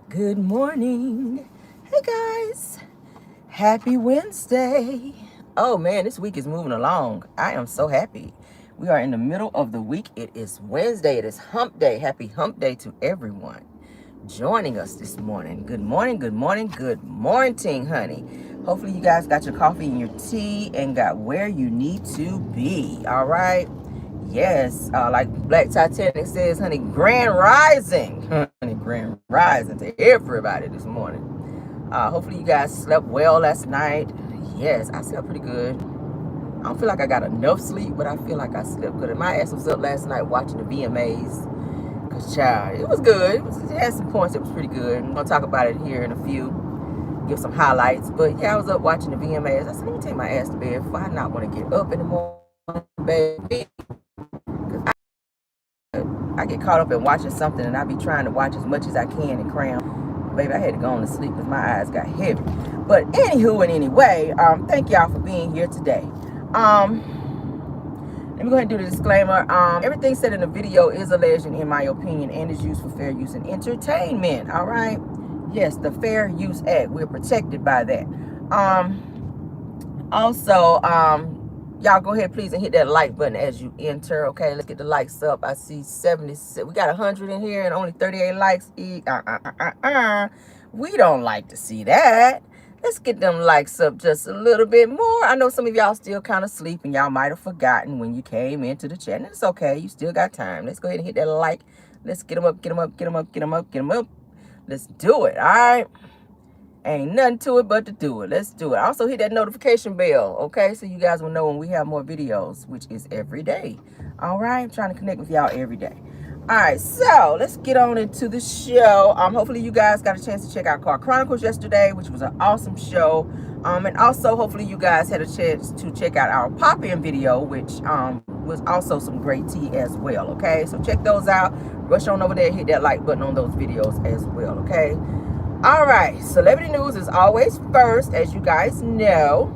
Good morning. Hey guys. Happy Wednesday. Oh man, this week is moving along. I am so happy. We are in the middle of the week. It is Wednesday. It is hump day. Happy hump day to everyone joining us this morning. Good morning, good morning, good morning, honey. Hopefully you guys got your coffee and your tea and got where you need to be. All right. Yes, like Black Titanic says, honey, grand rising. Honey, grand rising to everybody this morning. Hopefully you guys slept well last night. Yes, I slept pretty good. I don't feel like I got enough sleep, but I feel like I slept good. And my ass was up last night watching the VMAs. Cause child, it was good. It had some points that was pretty good. I'm gonna talk about it here in a few. Give some highlights. But yeah, I was up watching the VMAs. I said, let me take my ass to bed if I not want to get up in the morning, baby. I get caught up in watching something and I be trying to watch as much as I can and cram. Baby, I had to go on to sleep because my eyes got heavy. But anywho and anyway, thank y'all for being here today. Let me go ahead and do the disclaimer. Everything said in the video is alleged in my opinion and is used for fair use and entertainment. All right. Yes, the Fair Use Act. We're protected by that. Also, y'all go ahead please and hit that like button as you enter. Okay, let's get the likes up. I see 70. We got 100 in here and only 38 likes. We don't like to see that. Let's get them likes up just a little bit more. I know some of y'all still kind of sleeping. Y'all might have forgotten when you came into the chat. And it's okay. You still got time. Let's go ahead and hit that like. Let's get them up, get them up, get them up, get them up, get them up. Let's do it. All right. Ain't nothing to it but to do it. Let's do it. Also hit that notification bell, okay? So you guys will know when we have more videos, which is every day. All right? I'm trying to connect with y'all every day. All right, so let's get on into the show. Hopefully you guys got a chance to check out Chronicles yesterday, which was an awesome show. And also hopefully you guys had a chance to check out our pop-in video, which was also some great tea as well, okay? So check those out. Rush on over there, hit that like button on those videos as well, okay? All right, celebrity news is always first, as you guys know.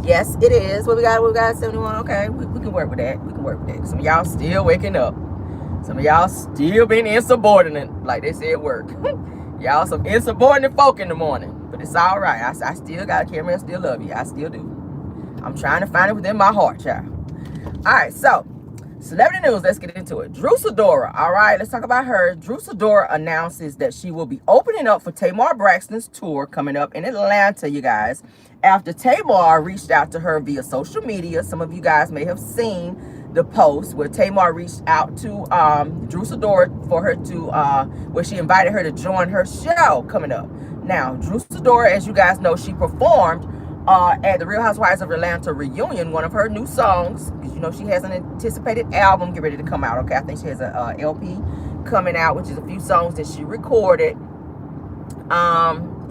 Yes, it is. What we got? 71. Okay, we can work with that. We can work with that. Some of y'all still waking up. Some of y'all still being insubordinate, like they say at work. Y'all some insubordinate folk in the morning. But it's all right. I still got a camera. I still love you. I still do. I'm trying to find it within my heart, child. All right, so celebrity news, let's get into it. Drew Sidora, all right, let's talk about her. Drew Sidora announces that she will be opening up for Tamar Braxton's tour coming up in Atlanta, you guys. After Tamar reached out to her via social media, some of you guys may have seen the post where Tamar reached out to Drew Sidora for her to, where she invited her to join her show coming up. Now, Drew Sidora, as you guys know, she performed at the Real Housewives of Atlanta reunion, one of her new songs, because you know she has an anticipated album get ready to come out. Okay, I think she has a LP coming out, which is a few songs that she recorded.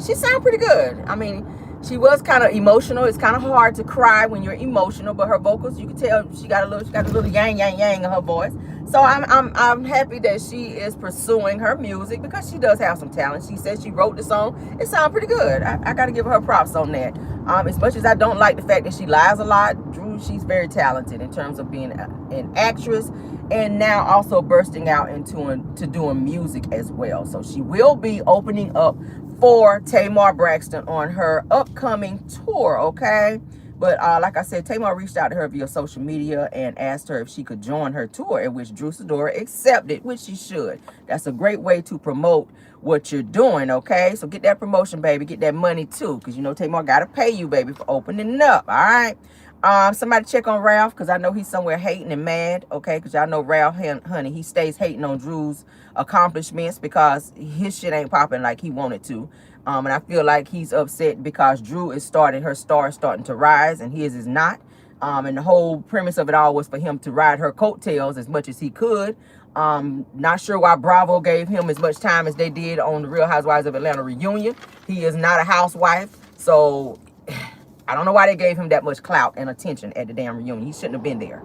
She sounded pretty good. I mean, she was kind of emotional. It's kind of hard to cry when you're emotional, but her vocals, you can tell she got a little yang yang yang in her voice. So I'm happy that she is pursuing her music because she does have some talent. She said she wrote the song. It sounded pretty good. I got to give her props on that. As much as I don't like the fact that she lies a lot, Drew, she's very talented in terms of being an actress and now also bursting out into doing music as well. So she will be opening up for Tamar Braxton on her upcoming tour, okay? But like I said, Tamar reached out to her via social media and asked her if she could join her tour, in which Drew Sidora accepted, which she should. That's a great way to promote what you're doing, okay? So get that promotion, baby. Get that money, too, because, you know, Tamar got to pay you, baby, for opening up, all right? Somebody check on Ralph, because I know he's somewhere hating and mad, okay? Because y'all know Ralph, honey, he stays hating on Drew's accomplishments because his shit ain't popping like he wanted to. And I feel like he's upset because Drew is starting to rise and his is not. And the whole premise of it all was for him to ride her coattails as much as he could. Not sure why Bravo gave him as much time as they did on the Real Housewives of Atlanta reunion. He is not a housewife, so I don't know why they gave him that much clout and attention at the damn reunion. He shouldn't have been there.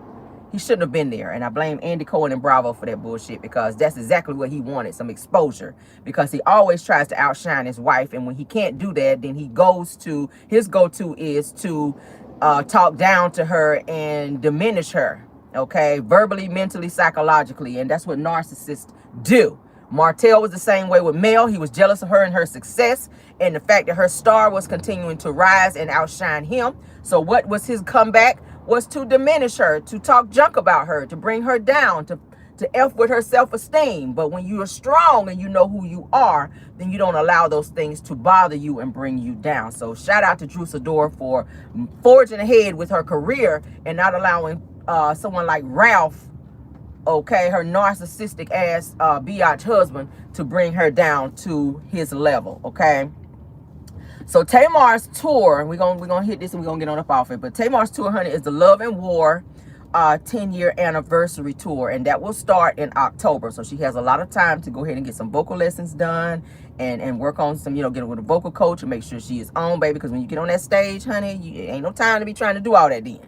He shouldn't have been there. And I blame Andy Cohen and Bravo for that bullshit because that's exactly what he wanted, some exposure. Because he always tries to outshine his wife. And when he can't do that, then he goes to, his go-to is to talk down to her and diminish her. Okay? Verbally, mentally, psychologically. And that's what narcissists do. Martell was the same way with Mel. He was jealous of her and her success and the fact that her star was continuing to rise and outshine him. So what was his comeback? Was to diminish her, to talk junk about her, to bring her down, to F with her self-esteem. But when you are strong and you know who you are, then you don't allow those things to bother you and bring you down. So shout out to Jussie for forging ahead with her career and not allowing someone like Ralph, okay, her narcissistic ass biatch husband, to bring her down to his level, okay? So Tamar's tour, we're gonna hit this and we're gonna get on up off it. But Tamar's tour, honey, is the Love and War 10-year anniversary tour, and that will start in October. So she has a lot of time to go ahead and get some vocal lessons done and work on some, get with a vocal coach and make sure she is on, baby. Because when you get on that stage, honey, you ain't no time to be trying to do all that then.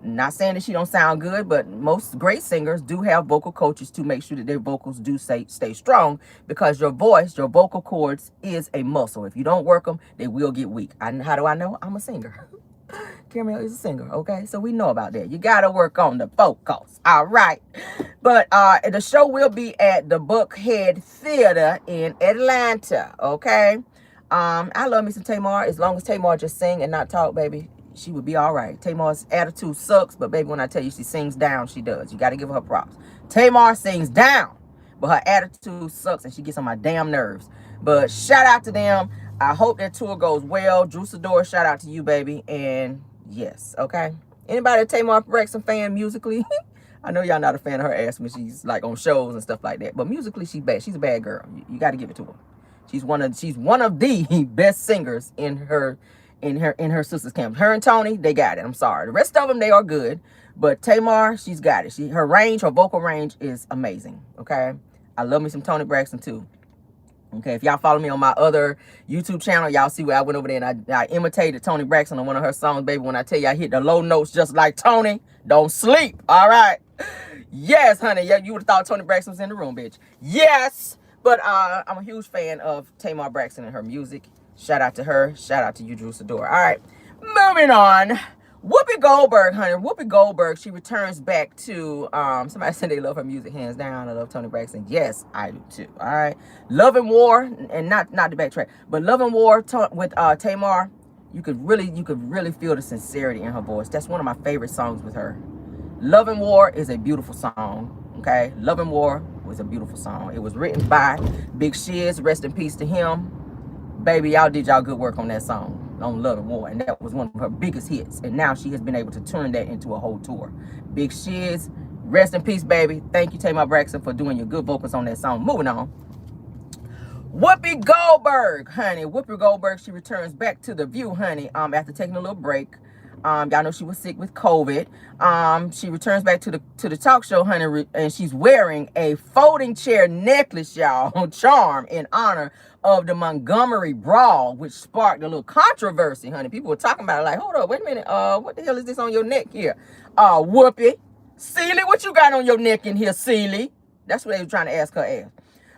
Not saying that she don't sound good, but most great singers do have vocal coaches to make sure that their vocals do stay strong, because your voice, your vocal cords is a muscle. If you don't work them, they will get weak. How do I know? I'm a singer. Caramel is a singer, okay? So we know about that. You got to work on the vocals, all right? But the show will be at the Buckhead Theater in Atlanta, okay? I love me some Tamar. As long as Tamar just sing and not talk, baby, she would be all right. Tamar's attitude sucks, but baby, when I tell you she sings down, she does. You got to give her props. Tamar sings down, but her attitude sucks and she gets on my damn nerves. But shout out to them. I hope that tour goes well. Jussie, shout out to you, baby. And yes, okay. Anybody a Tamar Braxton fan musically? I know y'all not a fan of her ass when she's like on shows and stuff like that. But musically, she's bad. She's a bad girl. You got to give it to her. She's one of the best singers in her sister's camp. Her and Tony, they got it. I'm sorry. The rest of them, they are good. But Tamar, she's got it. Her vocal range is amazing. Okay. I love me some Toni Braxton too. Okay, if y'all follow me on my other YouTube channel, y'all see where I went over there and I imitated Toni Braxton on one of her songs, baby. When I tell you I hit the low notes just like Toni, don't sleep, all right? Yes, honey, yeah, you would have thought Toni Braxton was in the room, bitch. Yes, but I'm a huge fan of Tamar Braxton and her music. Shout out to her. Shout out to you, Jussie. All right, moving on. Whoopi Goldberg, honey. Whoopi Goldberg, she returns back to, somebody said they love her music, hands down. I love Toni Braxton. Yes, I do too, all right? Love and War, and not the backtrack, but Love and War with Tamar, you could really feel the sincerity in her voice. That's one of my favorite songs with her. Love and War is a beautiful song, okay? Love and War was a beautiful song. It was written by Big Shiz, rest in peace to him. Baby, y'all did y'all good work on that song, on Love and War, and that was one of her biggest hits, and now she has been able to turn that into a whole tour. Big Shiz, rest in peace, baby. Thank you, Tamar Braxton, for doing your good vocals on that song. Moving on. Whoopi Goldberg, honey. Whoopi Goldberg, she returns back to The View, honey, after taking a little break. Y'all know she was sick with COVID. She returns back to the talk show, honey, and she's wearing a folding chair necklace, y'all, charm, in honor of the Montgomery Brawl, which sparked a little controversy, honey. People were talking about it like, hold up, wait a minute, what the hell is this on your neck here? Whoopi, Celie, what you got on your neck in here, Celie? That's what they were trying to ask her ass.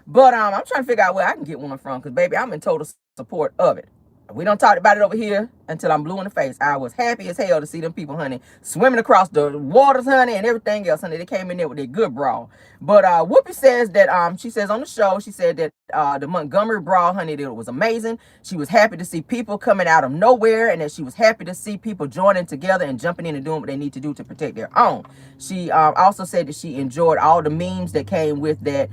But I'm trying to figure out where I can get one from, because, baby, I'm in total support of it. We don't talk about it over here until I'm blue in the face. I was happy as hell to see them people, honey, swimming across the waters, honey, and everything else, honey. They came in there with their good brawl. But Whoopi says that, she says on the show, she said that the Montgomery Brawl, honey, that it was amazing. She was happy to see people coming out of nowhere, and that she was happy to see people joining together and jumping in and doing what they need to do to protect their own. She also said that she enjoyed all the memes that came with that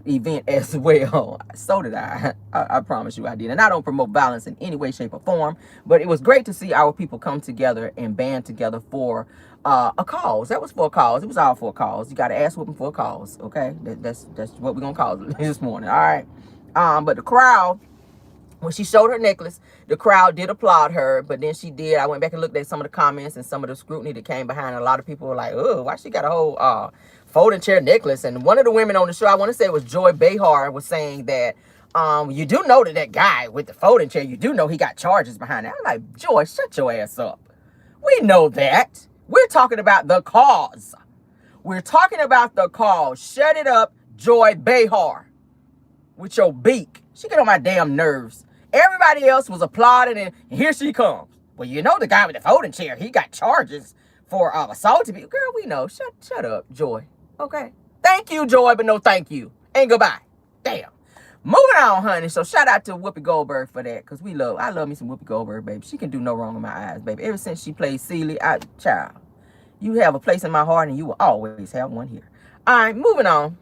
event as well. So did I. I promise you I did. And I don't promote violence in any way, shape, or form, but it was great to see our people come together and band together for a cause. That was for a cause. It was all for a cause. You got to ask whooping for a cause, okay? That's what we're gonna call it this morning, all right? But the crowd, when she showed her necklace, the crowd did applaud her, but then I went back and looked at some of the comments and some of the scrutiny that came behind. A lot of people were like, oh, why she got a whole folding chair necklace? And one of the women on the show, I want to say it was Joy Behar, was saying that you do know that guy with the folding chair, you do know he got charges behind it. I'm like, Joy, shut your ass up. We know that. We're talking about the cause. We're talking about the cause. Shut it up, Joy Behar, with your beak. She get on my damn nerves. Everybody else was applauding, and here she comes. Well, you know the guy with the folding chair, he got charges for assaulting people. Girl, we know. Shut up, Joy. Okay. Thank you, Joy, but no thank you. And goodbye. Damn. Moving on, honey. So shout out to Whoopi Goldberg for that, because I love me some Whoopi Goldberg, baby. She can do no wrong in my eyes, baby. Ever since she played Celie, child, you have a place in my heart, and you will always have one here. All right, moving on.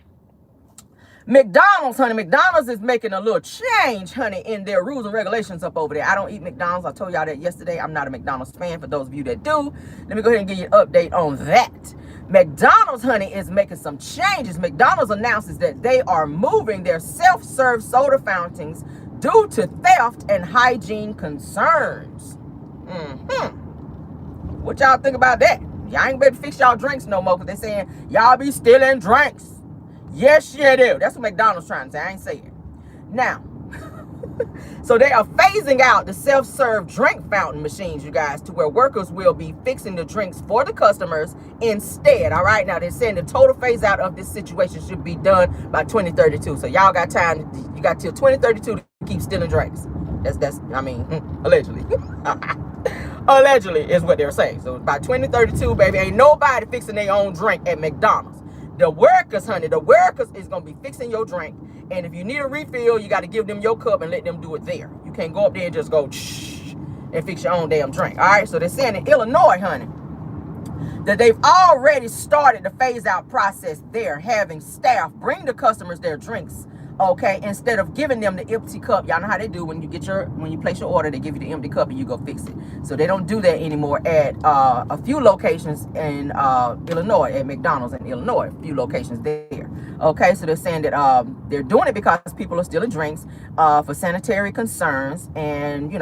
McDonald's, honey. McDonald's is making a little change, honey, in their rules and regulations up over there. I don't eat McDonald's. I told y'all that yesterday. I'm not a McDonald's fan. For those of you that do, let me go ahead and give you an update on that. McDonald's, honey, is making some changes. McDonald's announces that they are moving their self-serve soda fountains due to theft and hygiene concerns. What y'all think about that? Y'all ain't better fix y'all drinks no more, because they saying y'all be stealing drinks. Yes, you do. That's what McDonald's trying to say. I ain't saying. Now, so they are phasing out the self-serve drink fountain machines, you guys, to where workers will be fixing the drinks for the customers instead. All right. Now, they're saying the total phase out of this situation should be done by 2032. So y'all got time. You got till 2032 to keep stealing drinks. I mean, allegedly. Allegedly is what they're saying. So by 2032, baby, ain't nobody fixing their own drink at McDonald's. The workers, honey, the workers is going to be fixing your drink. And if you need a refill, you got to give them your cup and let them do it there. You can't go up there and just go shh and fix your own damn drink. All right. So they're saying in Illinois, honey, that they've already started the phase out process there, having staff bring the customers their drinks. Okay, instead of giving them the empty cup. Y'all know how they do when you place your order, they give you the empty cup and you go fix it. So they don't do that anymore at a few locations in Illinois, at McDonald's in Illinois, a few locations there. Okay, so they're saying that they're doing it because people are stealing drinks for sanitary concerns, and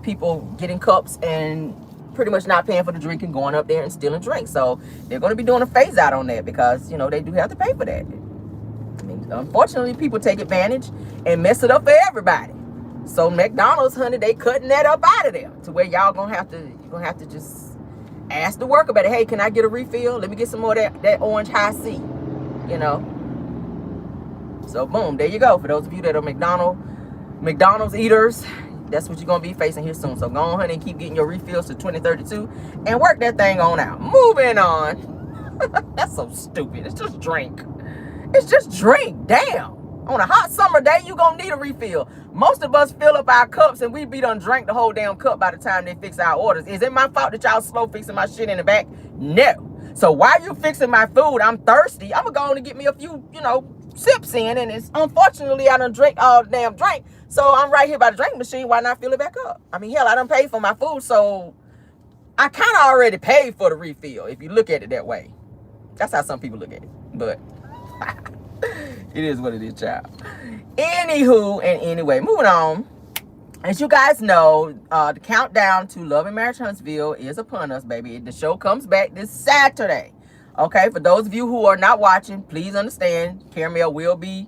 people getting cups and pretty much not paying for the drink and going up there and stealing drinks. So they're going to be doing a phase out on that, because they do have to pay for that. Unfortunately, people take advantage and mess it up for everybody. So McDonald's, honey, they cutting that up out of there, to where y'all gonna have to just ask the worker about it. Hey, can I get a refill? Let me get some more of that orange high C. So boom, there you go. For those of you that are McDonald's eaters, that's what you're gonna be facing here soon. So go on, honey, and keep getting your refills to 2032 and work that thing on out. Moving on. That's so stupid. It's just drink. It's just drink. Damn. On a hot summer day, you gonna need a refill. Most of us fill up our cups and we be done drank the whole damn cup by the time they fix our orders. Is it my fault that y'all slow fixing my shit in the back? No. So while you fixing my food, I'm thirsty. I'm gonna go on and get me a few, sips in. And it's unfortunately I done drink all the damn drink. So I'm right here by the drink machine. Why not fill it back up? I mean, hell, I done paid for my food, so I kind of already paid for the refill, if you look at it that way. That's how some people look at it. But it is what it is, child. Anywho, and anyway, moving on. As you guys know, the countdown to Love and Marriage Huntsville is upon us, baby. The show comes back this Saturday. Okay, for those of you who are not watching, please understand, Caramel will be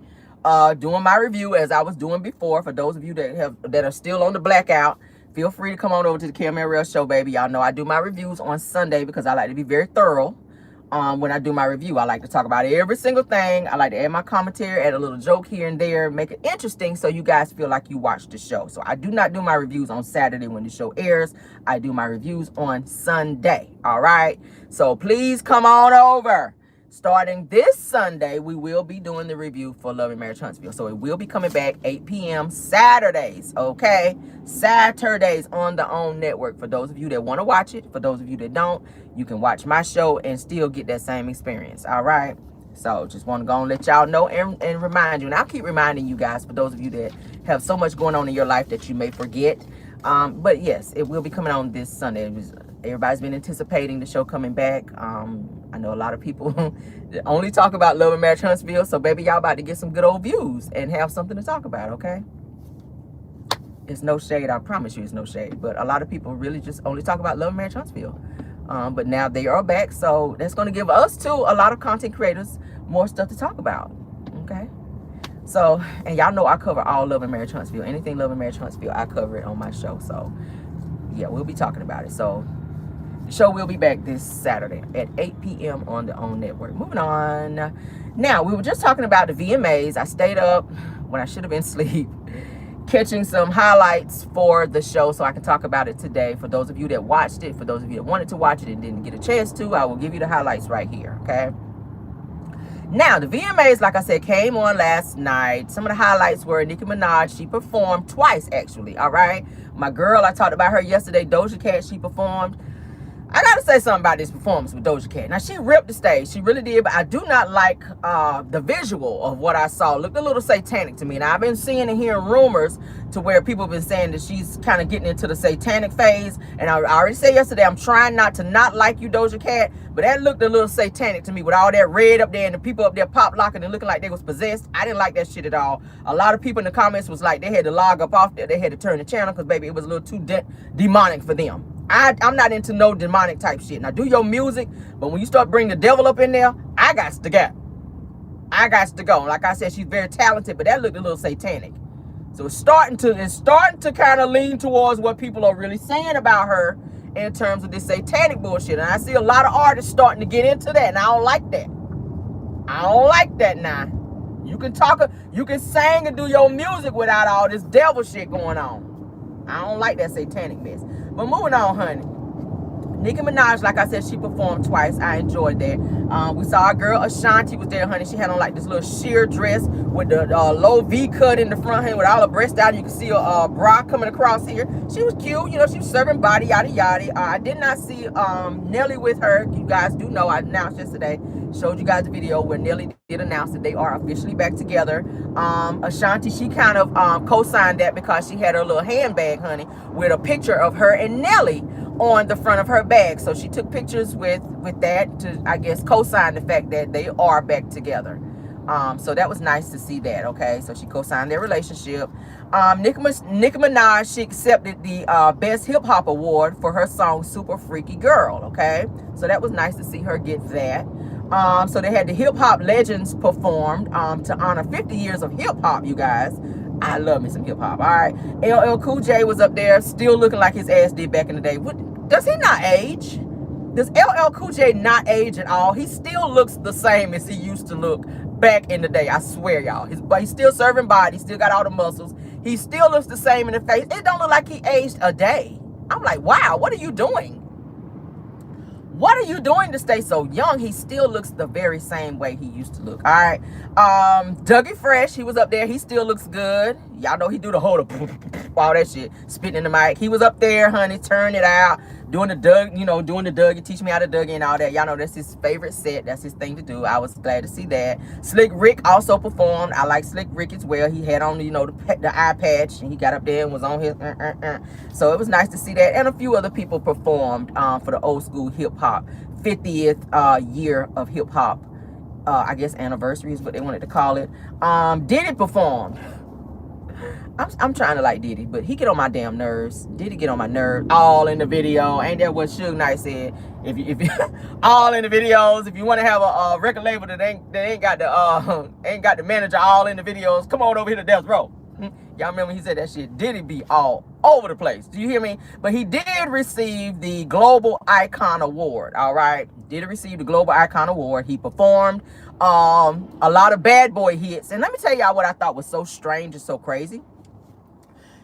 doing my review as I was doing before. For those of you that are still on the blackout, feel free to come on over to the Caramel Rell Show, baby. Y'all know I do my reviews on Sunday because I like to be very thorough. When I do my review, I like to talk about every single thing. I like to add my commentary, add a little joke here and there, make it interesting so you guys feel like you watched the show. So I do not do my reviews on Saturday when the show airs. I do my reviews on Sunday. All right. So please come on over. Starting this Sunday, we will be doing the review for Love and Marriage Huntsville. So it will be coming back 8 p.m. Saturdays, okay? Saturdays on the OWN network. For those of you that want to watch it, for those of you that don't, you can watch my show and still get that same experience, all right? So just want to go and let y'all know and remind you. And I'll keep reminding you guys, for those of you that have so much going on in your life that you may forget. But yes, it will be coming on this Sunday. Everybody's been anticipating the show coming back. I know a lot of people that only talk about Love and Marriage Huntsville. So, baby, y'all about to get some good old views and have something to talk about, okay? It's no shade. I promise you it's no shade. But a lot of people really just only talk about Love and Marriage Huntsville. But now they are back. So that's going to give us, too, a lot of content creators more stuff to talk about, okay? So, and y'all know I cover all Love and Marriage Huntsville. Anything Love and Marriage Huntsville, I cover it on my show. So, yeah, we'll be talking about it. So, the show will be back this Saturday at 8 p.m. on the OWN network. Moving on. Now, we were just talking about the VMAs. I stayed up when I should have been asleep, catching some highlights for the show so I can talk about it today. For those of you that watched it, for those of you that wanted to watch it and didn't get a chance to, I will give you the highlights right here, okay? Now, the VMAs, like I said, came on last night. Some of the highlights were Nicki Minaj. She performed twice, actually, all right? My girl, I talked about her yesterday, Doja Cat, she performed. I gotta say something about this performance with Doja Cat. Now, she ripped the stage. She really did, but I do not like the visual of what I saw. It looked a little satanic to me. Now, I've been seeing and hearing rumors to where people have been saying that she's kind of getting into the satanic phase. And I already said yesterday, I'm trying not to not like you, Doja Cat, but that looked a little satanic to me with all that red up there and the people up there pop locking and looking like they was possessed. I didn't like that shit at all. A lot of people in the comments was like they had to log up off there. They had to turn the channel because, baby, it was a little too demonic for them. I'm not into no demonic type shit. Now, do your music, but when you start bringing the devil up in there, I got to go. I got to go. Like I said, she's very talented, but that looked a little satanic. So it's starting to kind of lean towards what people are really saying about her in terms of this satanic bullshit. And I see a lot of artists starting to get into that, and I don't like that. I don't like that now. You can talk, you can sing and do your music without all this devil shit going on. I don't like that satanic mess. But moving on, honey. Nicki Minaj, like I said, she performed twice. I enjoyed that. We saw our girl Ashanti was there, honey. She had on like this little sheer dress with the low V cut in the front, honey, with all her breasts out. You can see a bra coming across here. She was cute. You know, she was serving body, yada, yada. I did not see Nelly with her. You guys do know I announced yesterday. Showed you guys the video where Nelly did announce that they are officially back together. Ashanti, she kind of co-signed that because she had her little handbag, honey, with a picture of her and Nelly on the front of her bag. So she took pictures with that to, I guess, co-sign the fact that they are back together. So that was nice to see that, okay? So she co-signed their relationship. Nicki Minaj, she accepted the Best Hip Hop Award for her song Super Freaky Girl, okay? So that was nice to see her get that. So they had the hip hop legends performed to honor 50 years of hip hop, you guys. I love me some hip hop, all right? LL Cool J was up there still looking like his ass did back in the day. Does he not age? Does LL Cool J not age at all? He still looks the same as he used to look back in the day. I swear, y'all. But he's still serving body. Still got all the muscles. He still looks the same in the face. It don't look like he aged a day. I'm like, wow, what are you doing? What are you doing to stay so young? He still looks the very same way he used to look. All right. Dougie Fresh, he was up there. He still looks good. Y'all know he do the whole all that shit, spitting in the mic. He was up there, honey, turning it out, doing the Dougie, teach me how to Dougie and all that. Y'all know that's his favorite set. That's his thing to do. I was glad to see that. Slick Rick also performed. I like Slick Rick as well. He had on, the eye patch, and he got up there and was on his So it was nice to see that. And a few other people performed for the old school hip hop 50th year of hip hop. I guess anniversary is what they wanted to call it. Diddy performed. I'm trying to like Diddy, but he get on my damn nerves. Diddy get on my nerves. All in the video. Ain't that what Suge Knight said? If you all in the videos. If you want to have a record label that ain't got the manager all in the videos, come on over here to Death Row. Y'all remember he said that shit? Diddy be all over the place. Do you hear me? But he did receive the Global Icon Award. All right, did receive the Global Icon Award. He performed a lot of bad boy hits. And let me tell y'all what I thought was so strange and so crazy.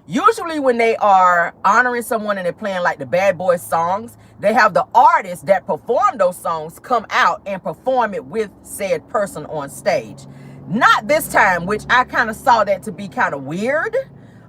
Usually when they are honoring someone and they're playing like the bad boy songs, they have the artists that perform those songs come out and perform it with said person on stage. Not this time, which I kind of saw that to be kind of weird.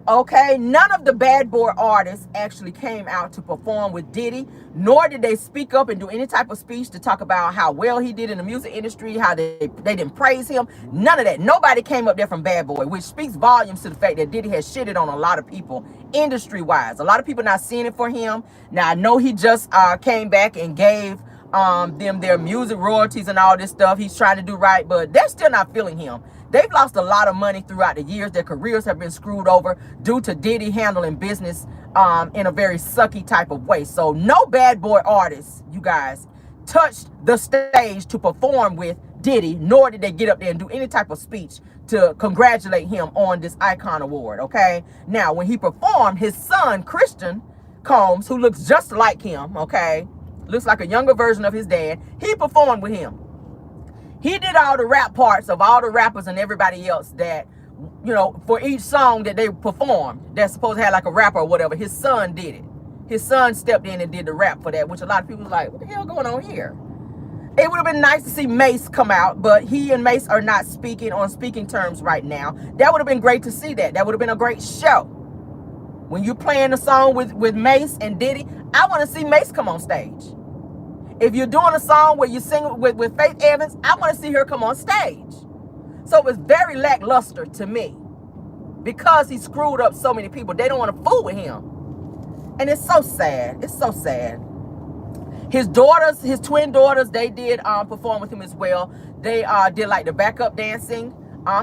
Okay, none of the bad boy artists actually came out to perform with Diddy, nor did they speak up and do any type of speech to talk about how well he did in the music industry, how they didn't praise him. None of that. Nobody came up there from Bad Boy, which speaks volumes to the fact that Diddy has shitted on a lot of people industry-wise. A lot of people not seeing it for him. Now, I know he just came back and gave them their music royalties and all this stuff. He's trying to do right, but they're still not feeling him. They've lost a lot of money throughout the years. Their careers have been screwed over due to Diddy handling business in a very sucky type of way. So no bad boy artists, you guys, touched the stage to perform with Diddy, nor did they get up there and do any type of speech to congratulate him on this Icon Award, okay? Now, when he performed, his son, Christian Combs, who looks just like him, okay, looks like a younger version of his dad, he performed with him. He did all the rap parts of all the rappers and everybody else that, for each song that they performed, that's supposed to have like a rapper or whatever, his son did it. His son stepped in and did the rap for that, which a lot of people was like, what the hell going on here? It would have been nice to see Mace come out, but he and Mace are not speaking on speaking terms right now. That would have been great to see that. That would have been a great show. When you're playing a song with Mace and Diddy, I want to see Mace come on stage. If you're doing a song where you sing with Faith Evans, I want to see her come on stage. So it was very lackluster to me because he screwed up so many people. They don't want to fool with him. And it's so sad. It's so sad. His daughters, his twin daughters, they did perform with him as well. They did like the backup dancing.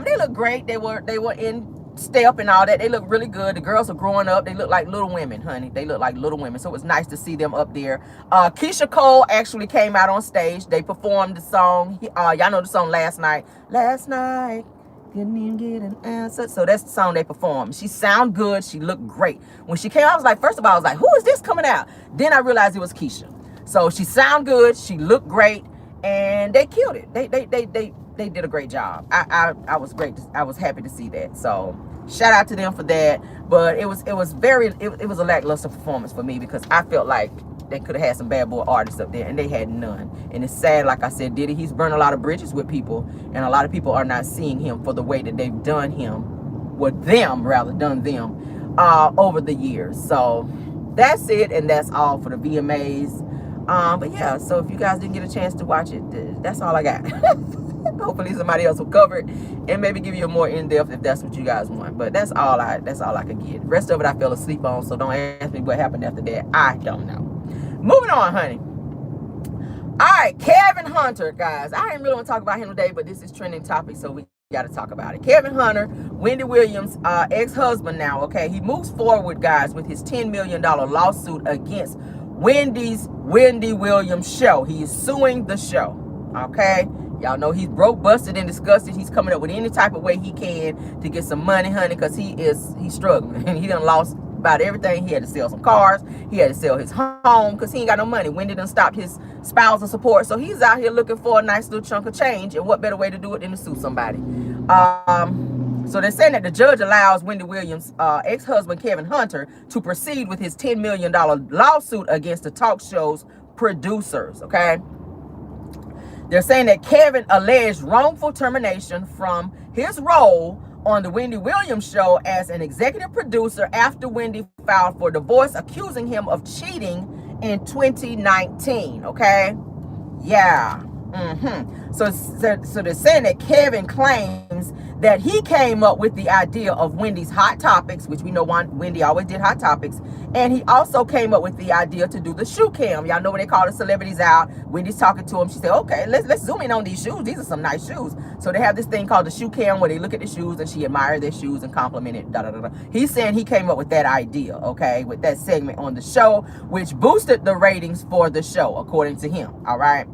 They look great. They were in step and all that. They look really good. The girls are growing up. They look like little women, honey. They look like little women. So it was nice to see them up there. Keisha Cole actually came out on stage. They performed the song. Y'all know the song Last Night. Last night, couldn't even get an answer. So that's the song they performed. She sounded good. She looked great. When she came out, I was like, first of all, I was like, who is this coming out? Then I realized it was Keisha. So she sounded good. She looked great. And they killed it. They did a great job. I was great. I was happy to see that. So shout out to them for that. But it was a lackluster performance for me because I felt like they could have had some bad boy artists up there and they had none. And it's sad, like I said, Diddy, he's burned a lot of bridges with people, and a lot of people are not seeing him for the way that they've done him, with them rather, done them over the years. So that's it, and that's all for the VMAs. But yeah, so if you guys didn't get a chance to watch it, that's all I got. Hopefully somebody else will cover it and maybe give you a more in-depth if that's what you guys want. But that's all I could get. The rest of it I fell asleep on, so don't ask me what happened after that. I don't know. Moving on, honey. All right, Kevin Hunter, guys. I didn't really want to talk about him today, but this is trending topic, so we got to talk about it. Kevin Hunter, Wendy Williams' ex-husband now, okay? He moves forward, guys, with his $10 million lawsuit against Wendy Williams show. He is suing the show, okay? Y'all know he's broke, busted, and disgusted. He's coming up with any type of way he can to get some money, honey, because he's struggling. And he done lost about everything. He had to sell some cars. He had to sell his home because he ain't got no money. Wendy done stopped his spousal support. So he's out here looking for a nice little chunk of change. And what better way to do it than to sue somebody? So they're saying that the judge allows Wendy Williams' ex-husband, Kevin Hunter, to proceed with his $10 million lawsuit against the talk show's producers, okay? They're saying that Kevin alleged wrongful termination from his role on the Wendy Williams show as an executive producer after Wendy filed for divorce, accusing him of cheating in 2019, okay? Yeah. So they're saying that Kevin claims that he came up with the idea of Wendy's Hot Topics, which we know Wendy always did Hot Topics, and he also came up with the idea to do the shoe cam. Y'all know when they call the celebrities out, Wendy's talking to him. She said, okay, let's zoom in on these shoes. These are some nice shoes. So they have this thing called the shoe cam where they look at the shoes and she admired their shoes and complimented, He's saying he came up with that idea, okay, with that segment on the show, which boosted the ratings for the show, according to him, all right?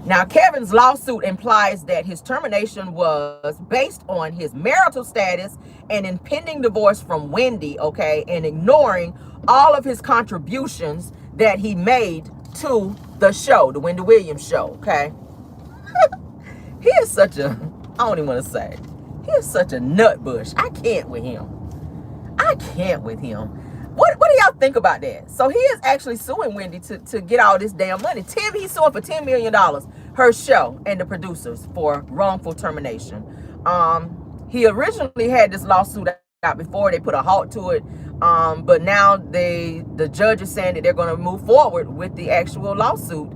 Now, Kevin's lawsuit implies that his termination was based on his marital status and impending divorce from Wendy, okay, and ignoring all of his contributions that he made to the show, the Wendy Williams show, okay? He is such a, I don't even want to say, he is such a nut bush. I can't with him. I can't with him. What do y'all think about that? So he is actually suing Wendy to get all this damn money. He's suing for $10 million, her show and the producers, for wrongful termination. He originally had this lawsuit out before they put a halt to it. But now the judge is saying that they're going to move forward with the actual lawsuit.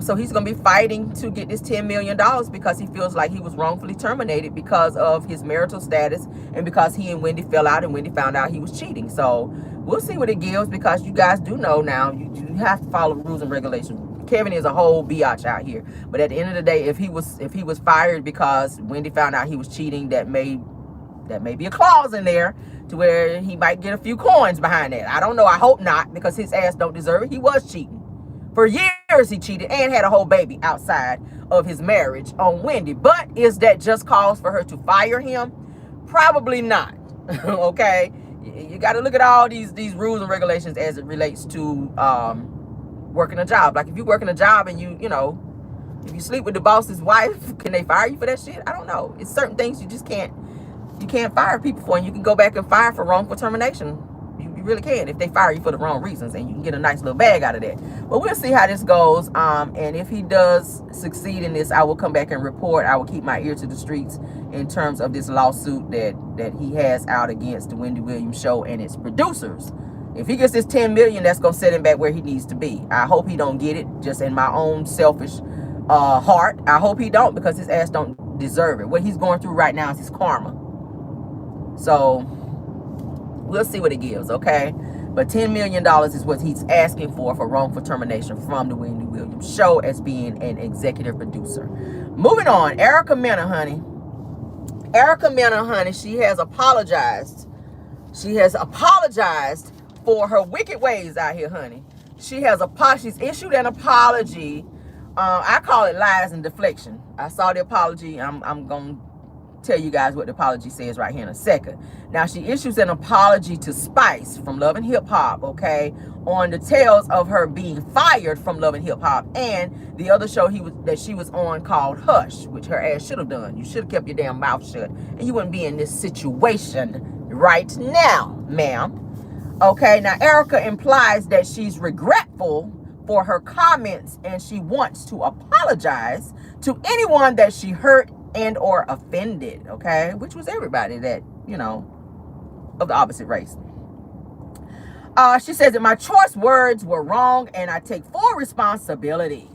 So he's going to be fighting to get this $10 million because he feels like he was wrongfully terminated because of his marital status and because he and Wendy fell out and Wendy found out he was cheating. So we'll see what it gives, because you guys do know now you have to follow rules and regulations. Kevin is a whole biatch out here. But at the end of the day, if he was fired because Wendy found out he was cheating, that may be a clause in there to where he might get a few coins behind that. I don't know. I hope not, because his ass don't deserve it. He was cheating. For years he cheated and had a whole baby outside of his marriage on Wendy. But is that just cause for her to fire him? Probably not. Okay? You got to look at all these rules and regulations as it relates to working a job. Like if you're working a job and you know, if you sleep with the boss's wife, can they fire you for that shit? I don't know. It's certain things you just can't fire people for, and you can go back and fire for wrongful termination. You really can if they fire you for the wrong reasons, and you can get a nice little bag out of that. But we'll see how this goes. And if he does succeed in this, I will come back and report. I will keep my ear to the streets in terms of this lawsuit that he has out against the Wendy Williams show and its producers. If he gets this $10 million, that's gonna set him back where he needs to be. I hope he don't get it. Just in my own selfish heart, I hope he don't, because his ass don't deserve it. What he's going through right now is his karma. So we'll see what it gives, okay? But $10 million is what he's asking for wrongful termination from the Wendy Williams show as being an executive producer. Moving on, Erica Mena, honey. Erica Mena, honey, she has apologized. She has apologized for her wicked ways out here, honey. She's issued an apology. I call it lies and deflection. I saw the apology. I'm going to tell you guys what the apology says right here in a second. Now, she issues an apology to Spice from Love and Hip Hop, okay, on the tales of her being fired from Love and Hip Hop and the other show that she was on called Hush, which her ass should have done. You should have kept your damn mouth shut, and you wouldn't be in this situation right now, ma'am. Okay, now Erica implies that she's regretful for her comments and she wants to apologize to anyone that she hurt and or offended, okay, which was everybody that, you know, of the opposite race. She says that my choice words were wrong and I take full responsibility.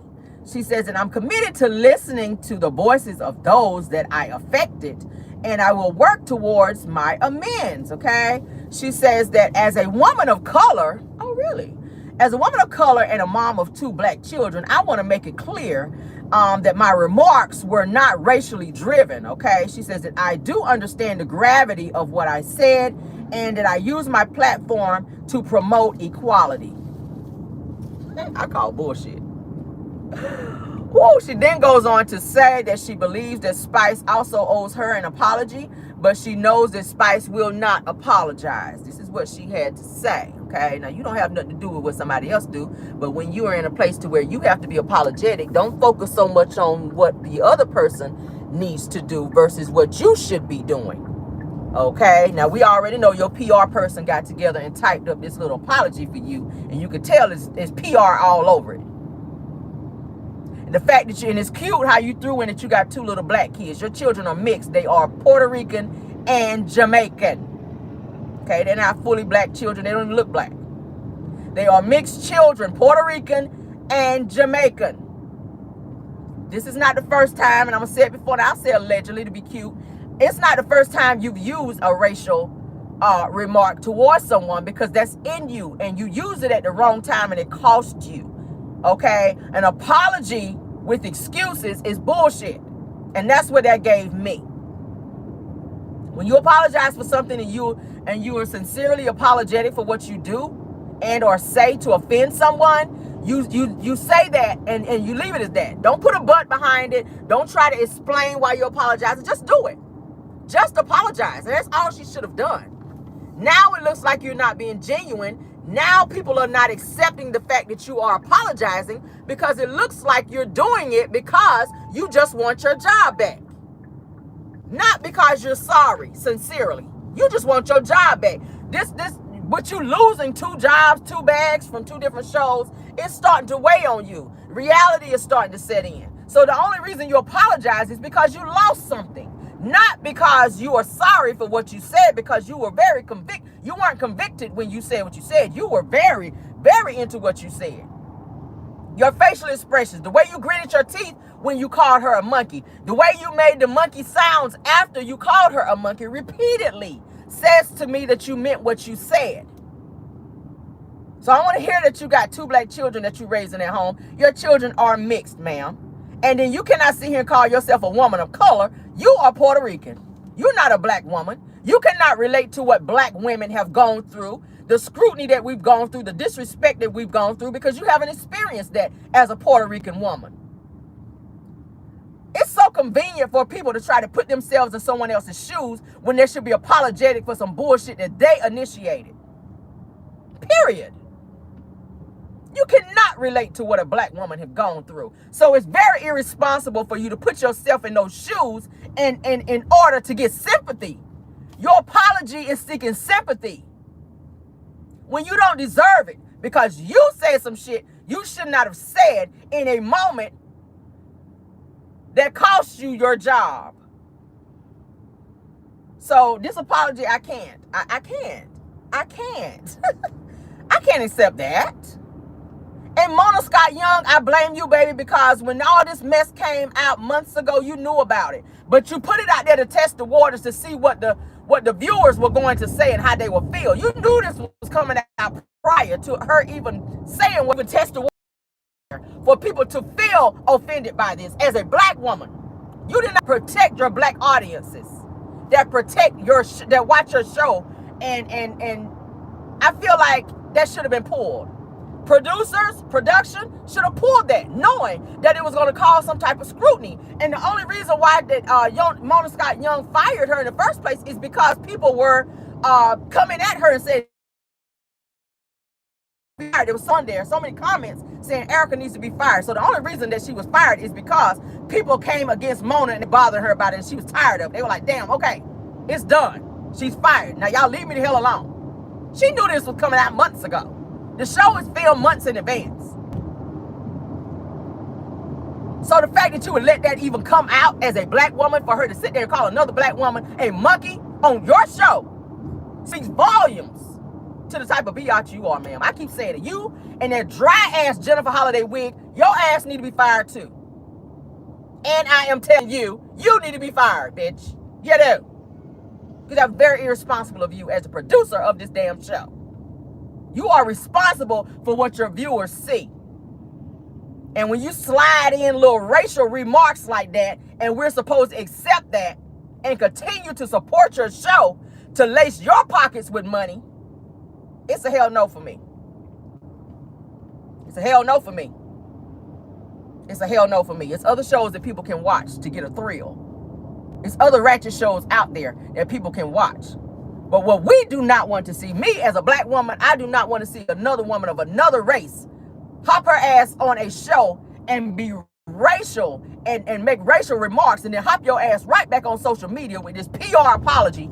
She says that I'm committed to listening to the voices of those that I affected and I will work towards my amends, okay? She says that as a woman of color, oh really? As a woman of color and a mom of 2 black children, I want to make it clear that my remarks were not racially driven, okay? She says that I do understand the gravity of what I said and that I use my platform to promote equality. I call bullshit. Whoa, she then goes on to say that she believes that Spice also owes her an apology, but she knows that Spice will not apologize. This is what she had to say, okay? Now, you don't have nothing to do with what somebody else do, but when you are in a place to where you have to be apologetic, don't focus so much on what the other person needs to do versus what you should be doing, okay? Now, we already know your PR person got together and typed up this little apology for you, and you can tell it's PR all over it. The fact that and it's cute how you threw in that you got 2 little black kids. Your children are mixed. They are Puerto Rican and Jamaican. Okay, they're not fully black children. They don't even look black. They are mixed children, Puerto Rican and Jamaican. This is not the first time, and I'm going to say it before, and I'll say allegedly to be cute. It's not the first time you've used a racial remark towards someone, because that's in you, and you use it at the wrong time, and it costs you. Okay, an apology with excuses is bullshit, and that's what that gave me. When you apologize for something and you are sincerely apologetic for what you do and or say to offend someone, you say that and you leave it as that. Don't put a but behind it. Don't try to explain why you're apologizing. Just do it. Just apologize, and that's all she should have done. Now it looks like you're not being genuine. Now people are not accepting the fact that you are apologizing, because it looks like you're doing it because you just want your job back. Not because you're sorry, sincerely. You just want your job back. What you losing 2 jobs, 2 bags from 2 different shows, it's starting to weigh on you. Reality is starting to set in. So the only reason you apologize is because you lost something. Not because you are sorry for what you said, because you were very convicted. You weren't convicted when you said what you said. You were very, very into what you said. Your facial expressions, the way you gritted your teeth when you called her a monkey, the way you made the monkey sounds after you called her a monkey repeatedly says to me that you meant what you said. So I want to hear that you got 2 black children that you raising at home. Your children are mixed, ma'am. And then you cannot sit here and call yourself a woman of color. You are Puerto Rican. You're not a black woman. You cannot relate to what black women have gone through, the scrutiny that we've gone through, the disrespect that we've gone through, because you haven't experienced that as a Puerto Rican woman. It's so convenient for people to try to put themselves in someone else's shoes when they should be apologetic for some bullshit that they initiated. Period. You cannot relate to what a black woman has gone through. So it's very irresponsible for you to put yourself in those shoes and in order to get sympathy. Your apology is seeking sympathy. when you don't deserve it because you said some shit you should not have said in a moment that cost you your job. So this apology, I can't. I can't. I can't accept that. And Mona Scott Young, I blame you, baby, because when all this mess came out months ago, you knew about it. But you put it out there to test the waters to see what the viewers were going to say and how they would feel. You knew this was coming out prior to her even saying what would test the water for people to feel offended by this. As a black woman, you did not protect your black audiences that protect that watch your show, and I feel like that should have been pulled. Producers, production should have pulled that, knowing that it was going to cause some type of scrutiny. And the only reason why that Mona Scott Young fired her in the first place is because people were coming at her and saying, there was on there so many comments saying Erica needs to be fired. So the only reason that she was fired is because people came against Mona and bothered her about it, and she was tired of it. They were like, damn, okay, it's done. She's fired. Now y'all leave me the hell alone. She knew this was coming out months ago. The show is filmed months in advance. So the fact that you would let that even come out as a black woman, for her to sit there and call another black woman a monkey on your show, speaks volumes to the type of biatch you are, ma'am. I keep saying it. You and that dry ass Jennifer Holliday wig, your ass need to be fired too. And I am telling you, you need to be fired, bitch. You do. Because that's very irresponsible of you as a producer of this damn show. You are responsible for what your viewers see. And when you slide in little racial remarks like that, and we're supposed to accept that and continue to support your show to lace your pockets with money, it's a hell no for me. It's a hell no for me. It's a hell no for me. It's other shows that people can watch to get a thrill. It's other ratchet shows out there that people can watch. But what we do not want to see, me as a black woman, I do not want to see another woman of another race hop her ass on a show and be racial and make racial remarks, and then hop your ass right back on social media with this PR apology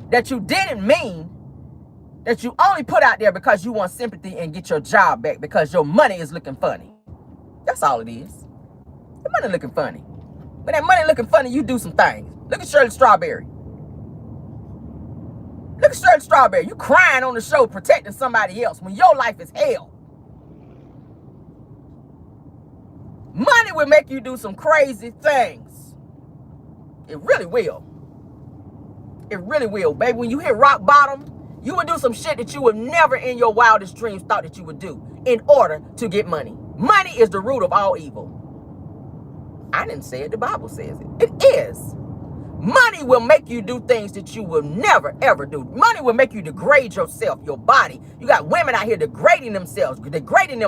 that you didn't mean, that you only put out there because you want sympathy and get your job back because your money is looking funny. That's all it is. The money looking funny. When that money looking funny, you do some things. Look at Shirley Strawberry. Look at Shirley Strawberry. You crying on the show protecting somebody else when your life is hell. Money will make you do some crazy things. It really will. It really will, baby. When you hit rock bottom, you would do some shit that you would never in your wildest dreams thought that you would do in order to get money. Money is the root of all evil. I didn't say it. The Bible says it. It is. Money will make you do things that you will never, ever do. Money will make you degrade yourself, your body. You got women out here degrading themselves, degrading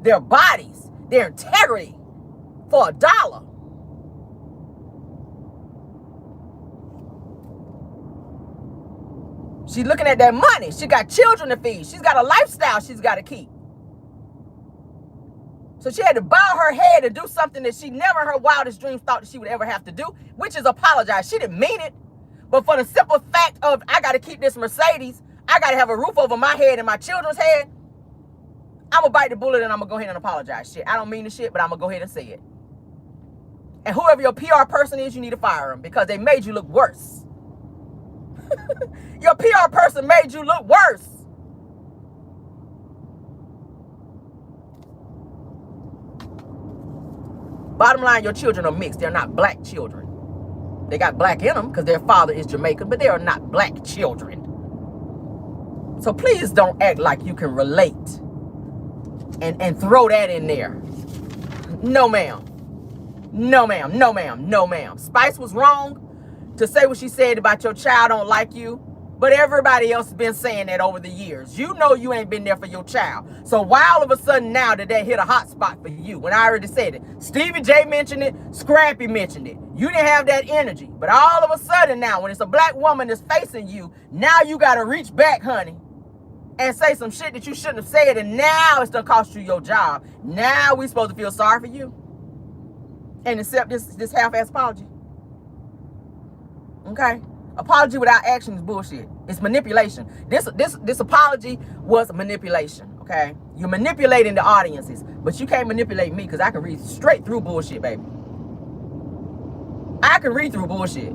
their bodies, their integrity for $1. She's looking at that money. She got children to feed. She's got a lifestyle she's got to keep. So she had to bow her head and do something that she never in her wildest dreams thought that she would ever have to do, which is apologize. She didn't mean it. But for the simple fact of, I got to keep this Mercedes, I got to have a roof over my head and my children's head, I'm going to bite the bullet and I'm going to go ahead and apologize. Shit, I don't mean the shit, but I'm going to go ahead and say it. And whoever your PR person is, you need to fire them because they made you look worse. Your PR person made you look worse. Bottom line, your children are mixed. They're not black children. They got black in them because their father is Jamaican, but they are not black children. So please don't act like you can relate and throw that in there. No, ma'am. No, ma'am. No, ma'am. No, ma'am. Spice was wrong to say what she said about your child don't like you, but everybody else has been saying that over the years. You know you ain't been there for your child. So why all of a sudden now did that hit a hot spot for you? When I already said it. Stevie J mentioned it. Scrappy mentioned it. You didn't have that energy. But all of a sudden now, when it's a black woman that's facing you, now you got to reach back, honey, and say some shit that you shouldn't have said, and now it's going to cost you your job. Now we supposed to feel sorry for you and accept this half-ass apology. Okay? Apology without action is bullshit. It's manipulation. This apology was manipulation, okay? You're manipulating the audiences, but you can't manipulate me because I can read straight through bullshit, baby. I can read through bullshit.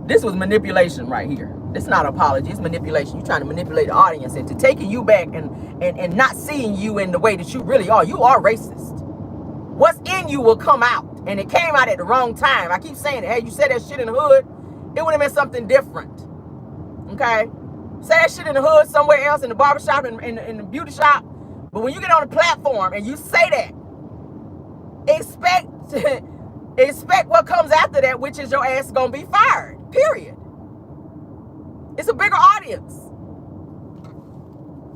This was manipulation right here. It's not apology, it's manipulation. You're trying to manipulate the audience into taking you back and not seeing you in the way that you really are. You are racist. What's in you will come out. And it came out at the wrong time. I keep saying it. Hey, you said that shit in the hood, it would have been something different. Okay? Say that shit in the hood, somewhere else, in the barbershop, in the beauty shop. But when you get on the platform and you say that, expect what comes after that, which is your ass gonna be fired. Period. It's a bigger audience.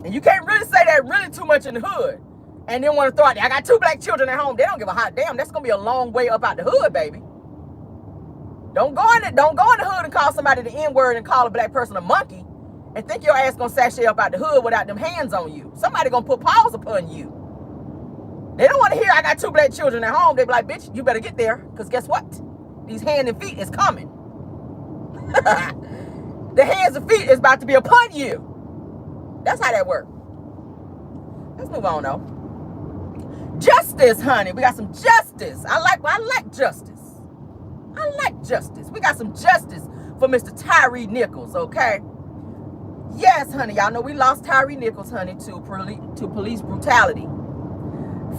And you can't really say that really too much in the hood. And then want to throw out there, I got 2 black children at home. They don't give a hot damn. That's gonna be a long way up out the hood, baby. Don't go in the hood and call somebody the N-word and call a black person a monkey and think your ass gonna sashay up out the hood without them hands on you. Somebody gonna put paws upon you. They don't want to hear I got 2 black children at home. They be like, bitch, you better get there, because guess what? These hands and feet is coming. The hands and feet is about to be upon you. That's how that works. Let's move on though. Justice, honey. We got some justice. I like justice. I like justice. We got some justice for Mr. Tyre Nichols, okay? Yes, honey. Y'all know we lost Tyre Nichols, honey, to police brutality.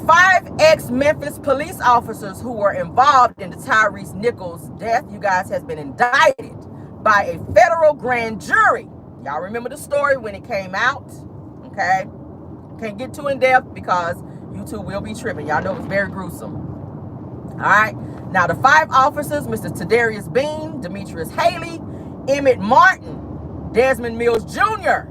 5 ex-Memphis police officers who were involved in the Tyre Nichols death, you guys, has been indicted by a federal grand jury. Y'all remember the story when it came out, okay? Can't get too in depth because YouTube will be tripping. Y'all know it was very gruesome. All right. Now, the 5 officers, Mr. Tadarius Bean, Demetrius Haley, Emmett Martin, Desmond Mills Jr.,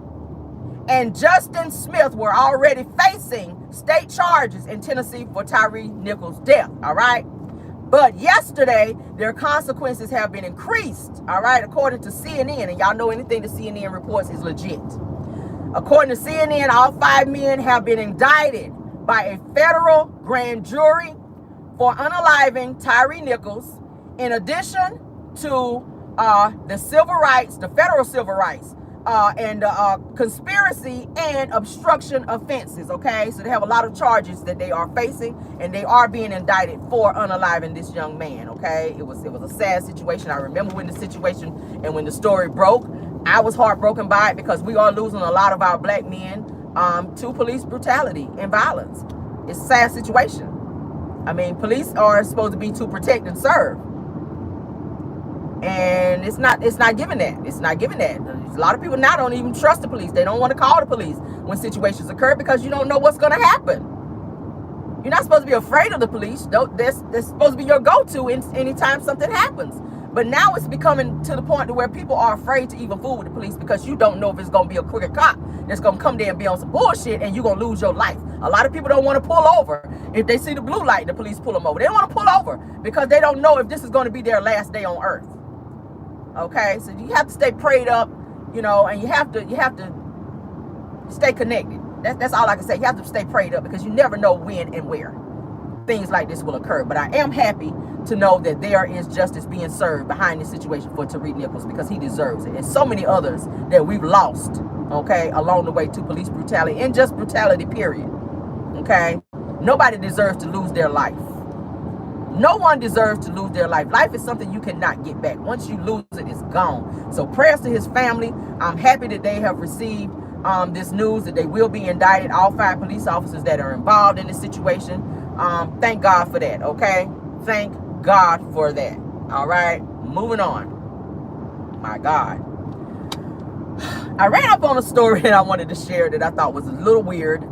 and Justin Smith were already facing state charges in Tennessee for Tyre Nichols' death. All right. But yesterday, their consequences have been increased. All right. According to CNN, and y'all know anything the CNN reports is legit. According to CNN, all 5 men have been indicted by a federal grand jury for unaliving Tyre Nichols, in addition to the federal civil rights, and conspiracy and obstruction offenses, okay? So they have a lot of charges that they are facing, and they are being indicted for unaliving this young man, okay? It was a sad situation. I remember when the situation and when the story broke, I was heartbroken by it because we are losing a lot of our black men to police brutality and violence. It's a sad situation. I mean, police are supposed to be to protect and serve. And it's not giving that. It's not giving that. A lot of people now don't even trust the police. They don't want to call the police when situations occur because you don't know what's going to happen. You're not supposed to be afraid of the police. They're supposed to be your go-to anytime something happens. But now it's becoming to the point to where people are afraid to even fool with the police because you don't know if it's going to be a crooked cop that's going to come there and be on some bullshit and you're going to lose your life. A lot of people don't want to pull over. If they see the blue light, the police pull them over. They don't want to pull over because they don't know if this is going to be their last day on earth. Okay, so you have to stay prayed up, you know, and you have to stay connected. That's all I can say. You have to stay prayed up because you never know when and where things like this will occur. But I am happy to know that there is justice being served behind this situation for Tyre Nichols because he deserves it. And so many others that we've lost, okay, along the way to police brutality and just brutality, period. Okay, nobody deserves to lose their life. No one deserves to lose their life. Life is something you cannot get back. Once you lose it, it's gone. So prayers to his family. I'm happy that they have received this news that they will be indicted, all 5 police officers that are involved in this situation. Thank God for that, okay? Thank God for that. All right, moving on. My God. I ran up on a story that I wanted to share that I thought was a little weird.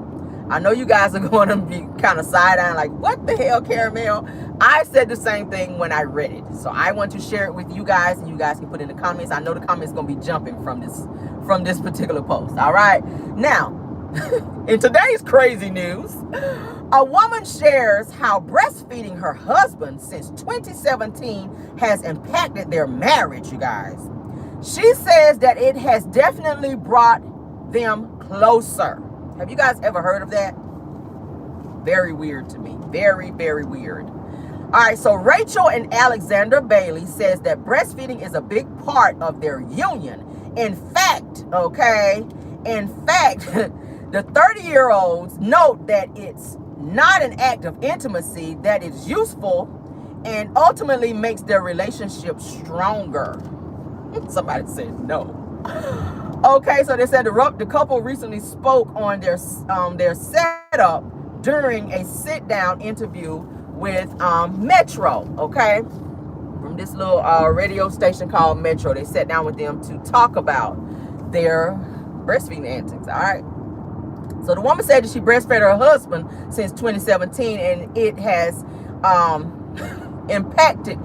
I know you guys are going to be kind of side-eyeing like, what the hell, Caramel? I said the same thing when I read it. So I want to share it with you guys, and you guys can put in the comments. I know the comments going to be jumping from this particular post. All right. Now, in today's crazy news, a woman shares how breastfeeding her husband since 2017 has impacted their marriage, you guys. She says that it has definitely brought them closer. Have you guys ever heard of that? Very weird to me. Very, very weird. All right, so Rachel and Alexander Bailey says that breastfeeding is a big part of their union. In fact, the 30-year-olds note that it's not an act of intimacy, that is useful and ultimately makes their relationship stronger. Somebody said no. Okay, so they said the couple recently spoke on their setup during a sit-down interview with Metro, okay? From this little radio station called Metro. They sat down with them to talk about their breastfeeding antics, all right? So the woman said that she breastfed her husband since 2017, and it has impacted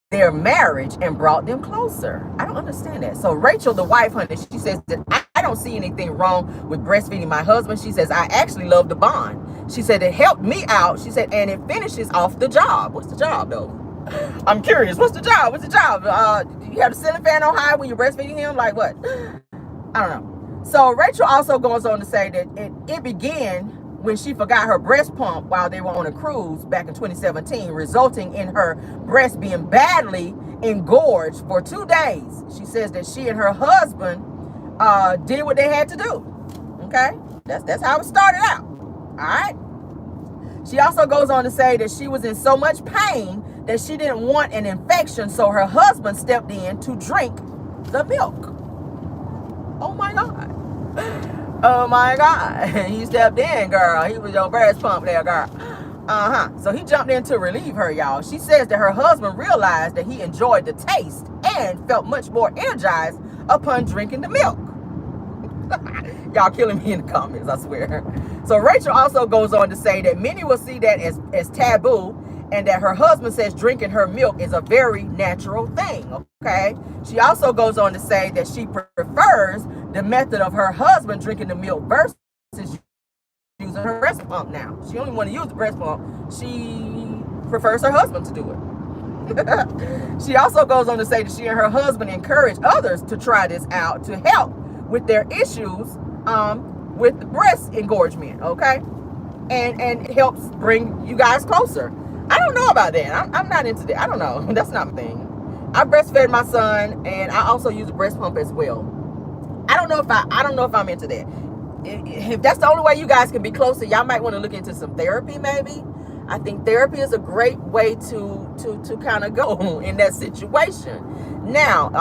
their marriage and brought them closer. I don't understand that. So Rachel, the wife, honey, she says that I don't see anything wrong with breastfeeding my husband. She says, I actually love the bond. She said, it helped me out. She said, and it finishes off the job. What's the job, though? I'm curious. What's the job? What's the job? Do you have the ceiling fan on high when you're breastfeeding him? Like what? I don't know. So Rachel also goes on to say that it began when she forgot her breast pump while they were on a cruise back in 2017, resulting in her breast being badly engorged for 2 days. She says that she and her husband did what they had to do. Okay? That's how it started out. All right? She also goes on to say that she was in so much pain that she didn't want an infection, so her husband stepped in to drink the milk. Oh my God. Oh my God. He stepped in, girl. He was your breast pump there, girl. So he jumped in to relieve her, y'all. She says that her husband realized that he enjoyed the taste and felt much more energized upon drinking the milk. Y'all killing me in the comments, I swear. So Rachel also goes on to say that many will see that as taboo, and that her husband says drinking her milk is a very natural thing, okay? She also goes on to say that she prefers the method of her husband drinking the milk versus using her breast pump now. She only want to use the breast pump. She prefers her husband to do it. She also goes on to say that she and her husband encourage others to try this out to help with their issues with breast engorgement, okay? And it helps bring you guys closer. I don't know about that. I'm not into that. I don't know. That's not my thing. I breastfed my son, and I also use a breast pump as well. I don't know if I'm into that. If that's the only way you guys can be closer, y'all might want to look into some therapy, maybe. I think therapy is a great way to kind of go in that situation. Now,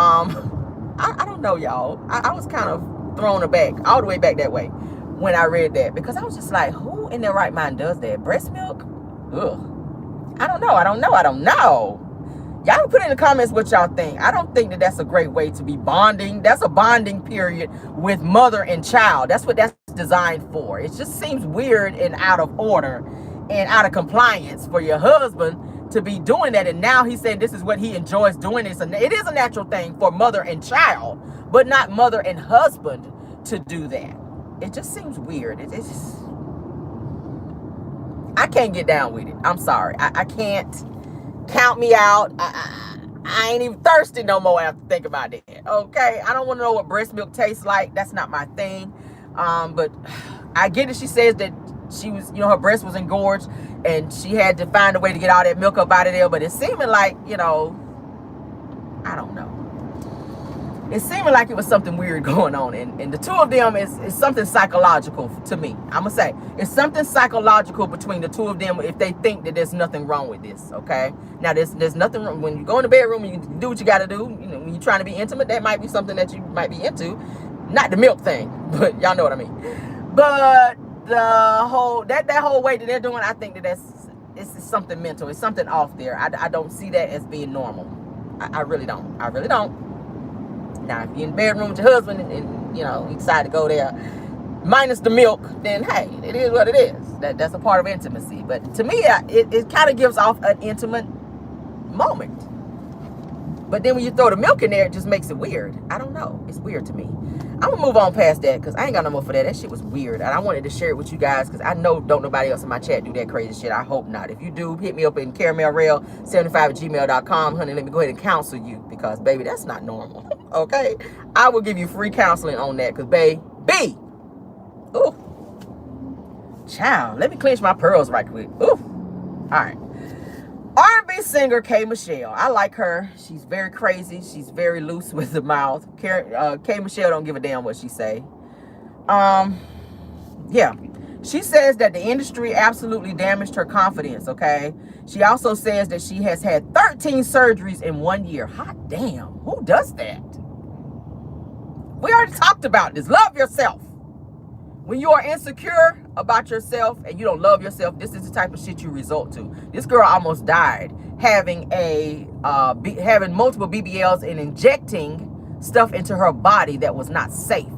I don't know, y'all. I was kind of thrown aback, all the way back that way, when I read that, because I was just like, who in their right mind does that? Breast milk? Ugh. I don't know. Y'all can put in the comments what y'all think. I don't think that that's a great way to be bonding. That's a bonding period with mother and child. That's what that's designed for. It just seems weird and out of order and out of compliance for your husband to be doing that. And now he's saying this is what he enjoys doing. It is a natural thing for mother and child, but not mother and husband to do that. It just seems weird. It's just, I can't get down with it. I'm sorry. I can't. Count me out. I ain't even thirsty no more after think about it. Okay? I don't want to know what breast milk tastes like. That's not my thing. But I get it. She says that she was, her breast was engorged and she had to find a way to get all that milk up out of there. But it's seeming like, I don't know. It's seeming like it was something weird going on. And the two of them is something psychological to me. I'm going to say it's something psychological between the two of them if they think that there's nothing wrong with this, okay? Now, there's nothing wrong. When you go in the bedroom, you do what you got to do. When you're trying to be intimate, that might be something that you might be into. Not the milk thing, but y'all know what I mean. But the whole, that whole way that they're doing, I think that it's something mental. It's something off there. I don't see that as being normal. I really don't. I really don't. Now, if you're in the bedroom with your husband and you decide to go there minus the milk, then hey, it is what it is. That's a part of intimacy. But to me, it kind of gives off an intimate moment. But then when you throw the milk in there, it just makes it weird. I don't know. It's weird to me. I'm going to move on past that because I ain't got no more for that. That shit was weird. And I wanted to share it with you guys because I know don't nobody else in my chat do that crazy shit. I hope not. If you do, hit me up in caramelrell75@gmail.com. Honey, let me go ahead and counsel you because, baby, that's not normal. Okay? I will give you free counseling on that because, baby, ooh, child, let me clench my pearls right quick. Ooh, all right. R&B lead singer K Michelle. I like her. She's very crazy. She's very loose with the mouth. K Michelle don't give a damn what she say. Yeah. She says that the industry absolutely damaged her confidence, okay? She also says that she has had 13 surgeries in 1 year. Hot damn. Who does that? We already talked about this. Love yourself. When you are insecure about yourself and you don't love yourself, this is the type of shit you resort to. This girl almost died having having multiple BBLs and injecting stuff into her body that was not safe.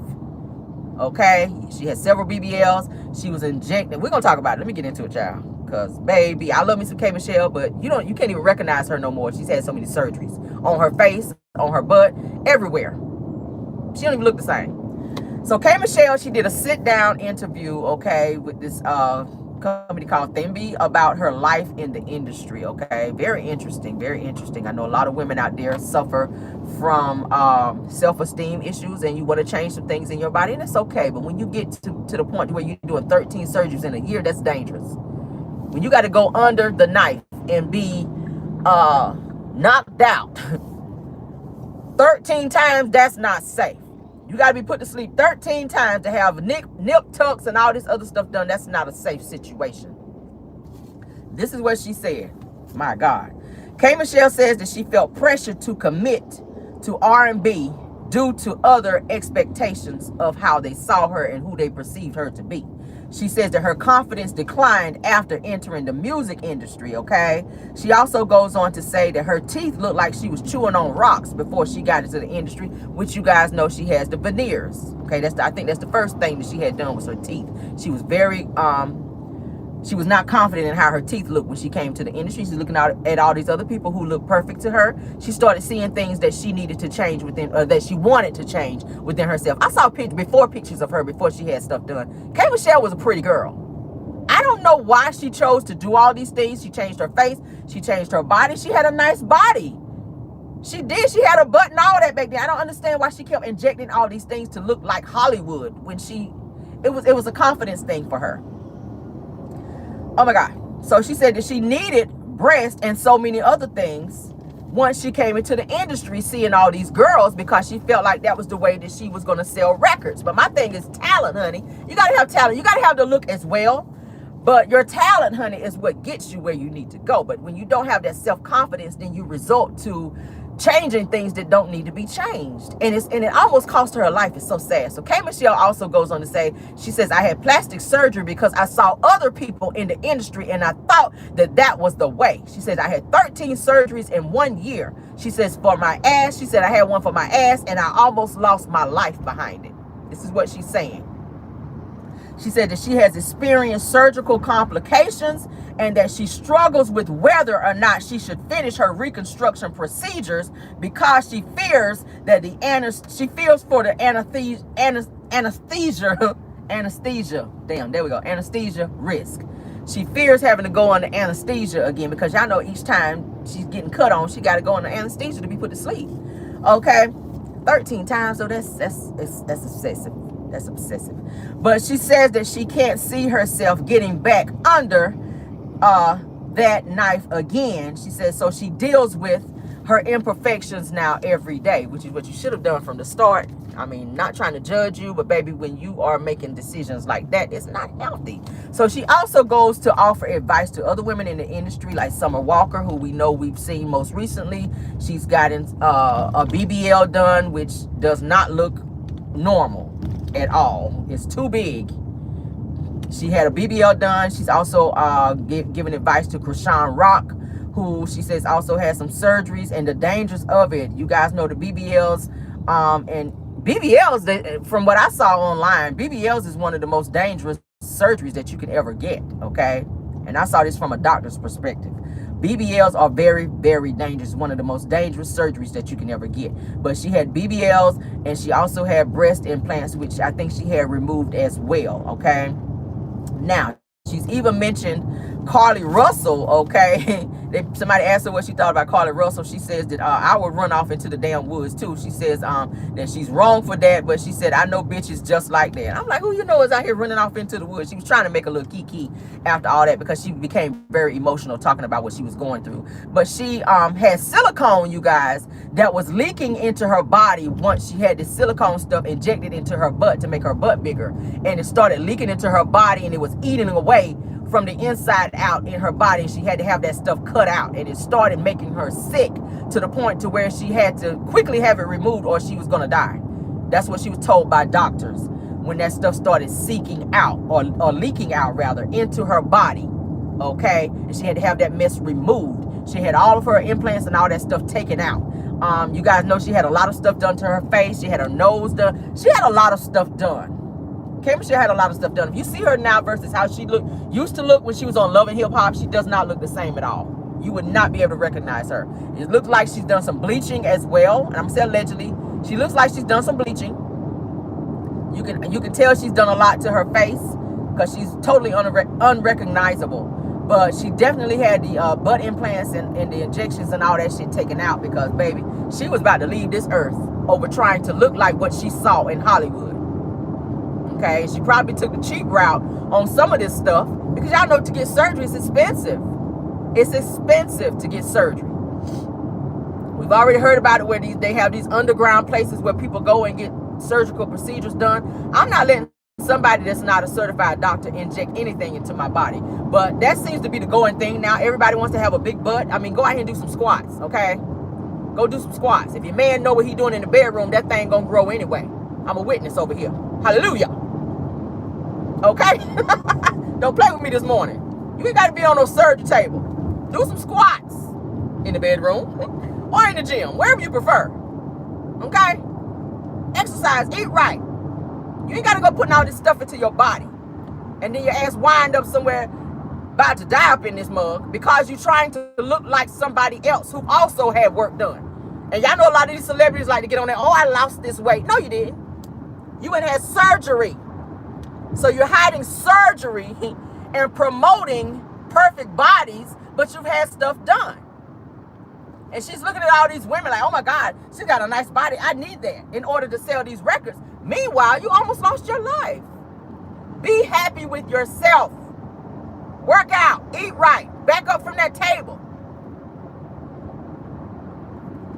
Okay, she had several BBLs. She was injected. We're gonna talk about it. Let me get into it, y'all. Cause baby, I love me some K Michelle, but you can't even recognize her no more. She's had so many surgeries on her face, on her butt, everywhere. She don't even look the same. So K Michelle, she did a sit-down interview, okay, with this company called Themby about her life in the industry, okay? Very interesting, very interesting. I know a lot of women out there suffer from self-esteem issues and you want to change some things in your body, and it's okay. But when you get to the point where you're doing 13 surgeries in a year, that's dangerous. When you got to go under the knife and be knocked out 13 times, that's not safe. You got to be put to sleep 13 times to have nip tucks and all this other stuff done. That's not a safe situation. This is what she said. My God. K Michelle says that she felt pressure to commit to R&B due to other expectations of how they saw her and who they perceived her to be. She says that her confidence declined after entering the music industry, okay? She also goes on to say that her teeth looked like she was chewing on rocks before she got into the industry, which you guys know she has the veneers, okay? I think that's the first thing that she had done was her teeth. She was very, she was not confident in how her teeth looked when she came to the industry. She's looking out at all these other people who look perfect to her. She started seeing things that she needed to change within, that she wanted to change within herself. I saw pictures of her before she had stuff done. K Michelle was a pretty girl. I don't know why she chose to do all these things. She changed her face. She changed her body. She had a nice body. She did. She had a butt and all that back then. I don't understand why she kept injecting all these things to look like Hollywood when it was a confidence thing for her. Oh my God. So she said that she needed breast and so many other things once she came into the industry, seeing all these girls, because she felt like that was the way that she was going to sell records. But my thing is talent, honey. You got to have talent. You got to have the look as well. But your talent, honey, is what gets you where you need to go. But when you don't have that self-confidence, then you resort to changing things that don't need to be changed, and it almost cost her life. It's so sad. So K Michelle also goes on to say, she says, I had plastic surgery because I saw other people in the industry and I thought that was the way. She says I had 13 surgeries in 1 year. She says for my ass, she said I had one for my ass and I almost lost my life behind it. This is what she's saying. She said that she has experienced surgical complications and that she struggles with whether or not she should finish her reconstruction procedures because she fears that for the anesthesia risk. She fears having to go under anesthesia again because y'all know each time she's getting cut on, she got to go under anesthesia to be put to sleep. Okay, 13 times, so that's obsessive. That's obsessive. But she says that she can't see herself getting back under that knife again. She says so she deals with her imperfections now every day, which is what you should have done from the start. I mean, not trying to judge you, but baby, when you are making decisions like that, it's not healthy. So she also goes to offer advice to other women in the industry, like Summer Walker, who we've seen most recently. She's gotten a BBL done, which does not look normal at all. It's too big. She had a BBL done. She's also giving advice to Krishan Rock, who she says also has some surgeries and the dangers of it. You guys know the BBLs, and BBLs, from what I saw online, BBLs is one of the most dangerous surgeries that you can ever get, okay? And I saw this from a doctor's perspective. BBLs are very, very dangerous. One of the most dangerous surgeries that you can ever get. But she had BBLs and she also had breast implants, which I think she had removed as well, okay? Now, she's even mentioned Carly Russell, okay? Somebody asked her what she thought about Carly Russell. She says that I would run off into the damn woods too. She says that she's wrong for that, but she said, I know bitches just like that. I'm like, who you know is out here running off into the woods? She was trying to make a little kiki after all that because she became very emotional talking about what she was going through. But she had silicone, you guys, that was leaking into her body once she had this silicone stuff injected into her butt to make her butt bigger. And it started leaking into her body and it was eating away from the inside out in her body. She had to have that stuff cut out, and it started making her sick to the point to where she had to quickly have it removed or she was going to die. That's what she was told by doctors when that stuff started seeking out or leaking out rather into her body. Okay, and she had to have that mess removed. She had all of her implants and all that stuff taken out. You guys know she had a lot of stuff done to her face. She had her nose done. She had a lot of stuff done. Michelle had a lot of stuff done. If you see her now versus how she used to look when she was on Love and Hip Hop, she does not look the same at all. You would not be able to recognize her. It looks like she's done some bleaching as well. And I'm saying allegedly. She looks like she's done some bleaching. You can tell she's done a lot to her face because she's totally unrecognizable. But she definitely had the butt implants and the injections and all that shit taken out because, baby, she was about to leave this earth over trying to look like what she saw in Hollywood. Okay, she probably took the cheap route on some of this stuff because y'all know to get surgery is expensive. It's expensive to get surgery. We've already heard about it where they have these underground places where people go and get surgical procedures done. I'm not letting somebody that's not a certified doctor inject anything into my body. But that seems to be the going thing now. Everybody wants to have a big butt. I mean, go out here and do some squats, okay? Go do some squats. If your man know what he doing in the bedroom, that thing gonna grow anyway. I'm a witness over here. Hallelujah. Okay? Don't play with me this morning. You ain't got to be on no surgery table. Do some squats in the bedroom or in the gym, wherever you prefer. Okay? Exercise, eat right. You ain't got to go putting all this stuff into your body. And then your ass wind up somewhere about to die up in this mug because you're trying to look like somebody else who also had work done. And y'all know a lot of these celebrities like to get on there, oh, I lost this weight. No, you didn't. You went and had surgery. So you're hiding surgery and promoting perfect bodies, but you've had stuff done. And she's looking at all these women like, oh my God, she got a nice body. I need that in order to sell these records. Meanwhile, you almost lost your life. Be happy with yourself. Work out, eat right, back up from that table.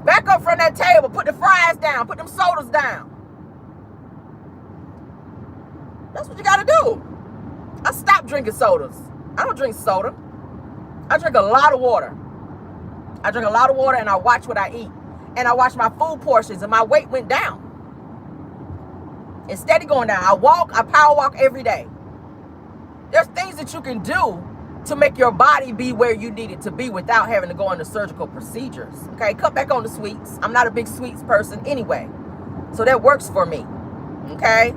Back up from that table, put the fries down, put them sodas down. That's what you got to do. I stopped drinking sodas. I don't drink soda. I drink a lot of water. I drink a lot of water and I watch what I eat. And I watch my food portions and my weight went down. It's steady going down. I power walk every day. There's things that you can do to make your body be where you need it to be without having to go into surgical procedures. Okay, cut back on the sweets. I'm not a big sweets person anyway. So that works for me. Okay?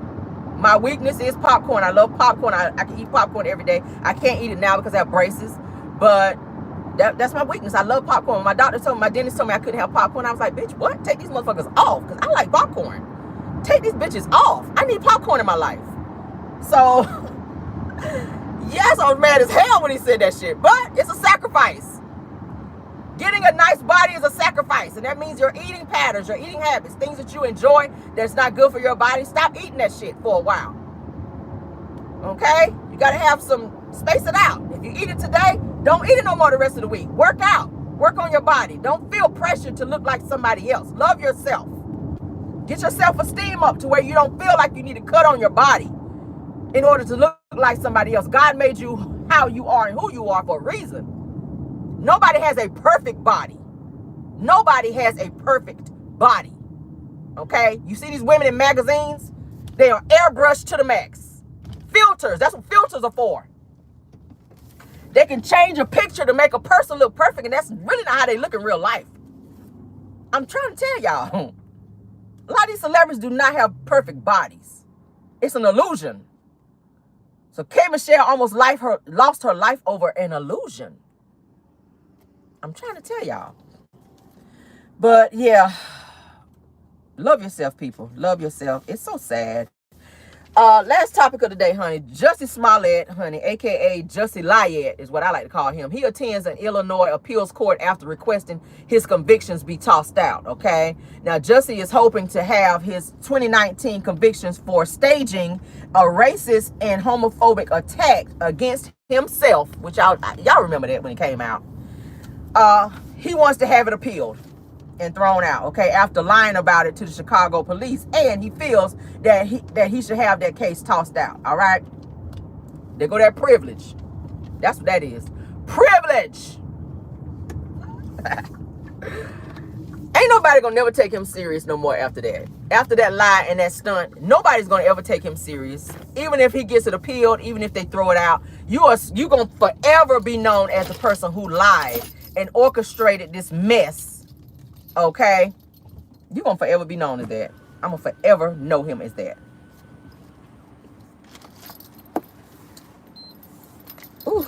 My weakness is popcorn. I love popcorn. I can eat popcorn every day. I can't eat it now because I have braces. But that's my weakness. I love popcorn. My dentist told me I couldn't have popcorn. I was like, bitch, what? Take these motherfuckers off because I like popcorn. Take these bitches off. I need popcorn in my life. So, yes, I was mad as hell when he said that shit. But it's a sacrifice. Getting a nice body is a sacrifice. And that means your eating patterns, your eating habits, things that you enjoy that's not good for your body. Stop eating that shit for a while. Okay? You got to have some, space it out. If you eat it today, don't eat it no more the rest of the week. Work out. Work on your body. Don't feel pressure to look like somebody else. Love yourself. Get your self-esteem up to where you don't feel like you need to cut on your body in order to look like somebody else. God made you how you are and who you are for a reason. Nobody has a perfect body. Nobody has a perfect body. Okay? You see these women in magazines? They are airbrushed to the max. Filters. That's what filters are for. They can change a picture to make a person look perfect, and that's really not how they look in real life. I'm trying to tell y'all. A lot of these celebrities do not have perfect bodies. It's an illusion. So Michelle almost lost her life over an illusion. I'm trying to tell y'all. But yeah, love yourself, people. Love yourself. It's so sad. Last topic of the day, honey. Jussie Smollett, honey, aka Jussie Lyett is what I like to call him. He attends an Illinois appeals court after requesting his convictions be tossed out. Okay. Now Jussie is hoping to have his 2019 convictions for staging a racist and homophobic attack against himself, which y'all remember that when it came out. He wants to have it appealed and thrown out, okay, after lying about it to the Chicago police, and he feels that he should have that case tossed out. All right, there go that privilege. That's what that is, privilege. Ain't nobody gonna never take him serious no more after that. After that lie and that stunt, nobody's gonna ever take him serious. Even if he gets it appealed, even if they throw it out, you gonna forever be known as the person who lied and orchestrated this mess. Okay, you're gonna forever be known as that. I'm gonna forever know him as that. Ooh.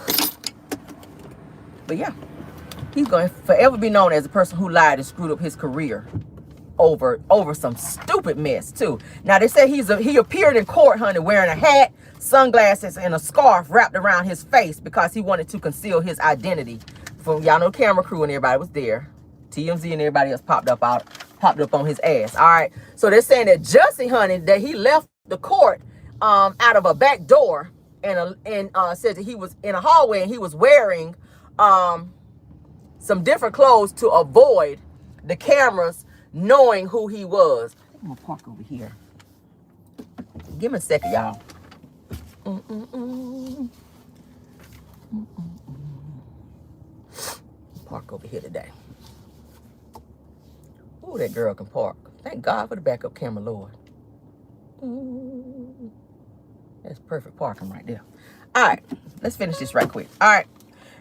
But yeah, he's gonna forever be known as the person who lied and screwed up his career over some stupid mess too. Now they say he appeared in court, honey, wearing a hat, sunglasses, and a scarf wrapped around his face because he wanted to conceal his identity from, y'all know, camera crew and everybody was there. TMZ and everybody else popped up on his ass. All right. So they're saying that Jussie, honey, that he left the court out of a back door and said that he was in a hallway and he was wearing some different clothes to avoid the cameras knowing who he was. I'm gonna park over here. Give me a second, y'all. Park over here today. Ooh, that girl can park. Thank God for the backup camera, Lord. Ooh, that's perfect parking right there. All right, let's finish this right quick. All right.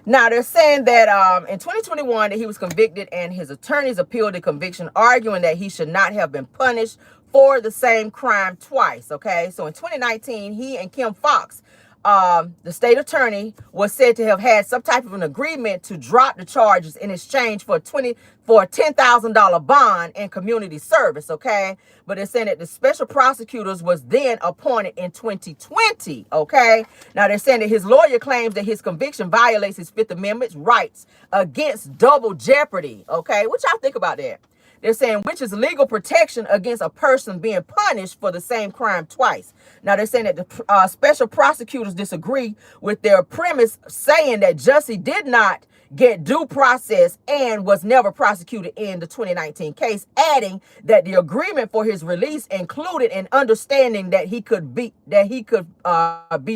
Now, they're saying that in 2021 that he was convicted and his attorneys appealed the conviction, arguing that he should not have been punished for the same crime twice, okay? So in 2019, he and Kim Foxx, the state attorney, was said to have had some type of an agreement to drop the charges in exchange for a $10,000 bond and community service, okay? But they're saying that the special prosecutors was then appointed in 2020, okay? Now they're saying that his lawyer claims that his conviction violates his Fifth Amendment rights against double jeopardy, okay? What y'all think about that? They're saying, which is legal protection against a person being punished for the same crime twice. Now, they're saying that the special prosecutors disagree with their premise, saying that Jussie did not get due process and was never prosecuted in the 2019 case, adding that the agreement for his release included an understanding that he could be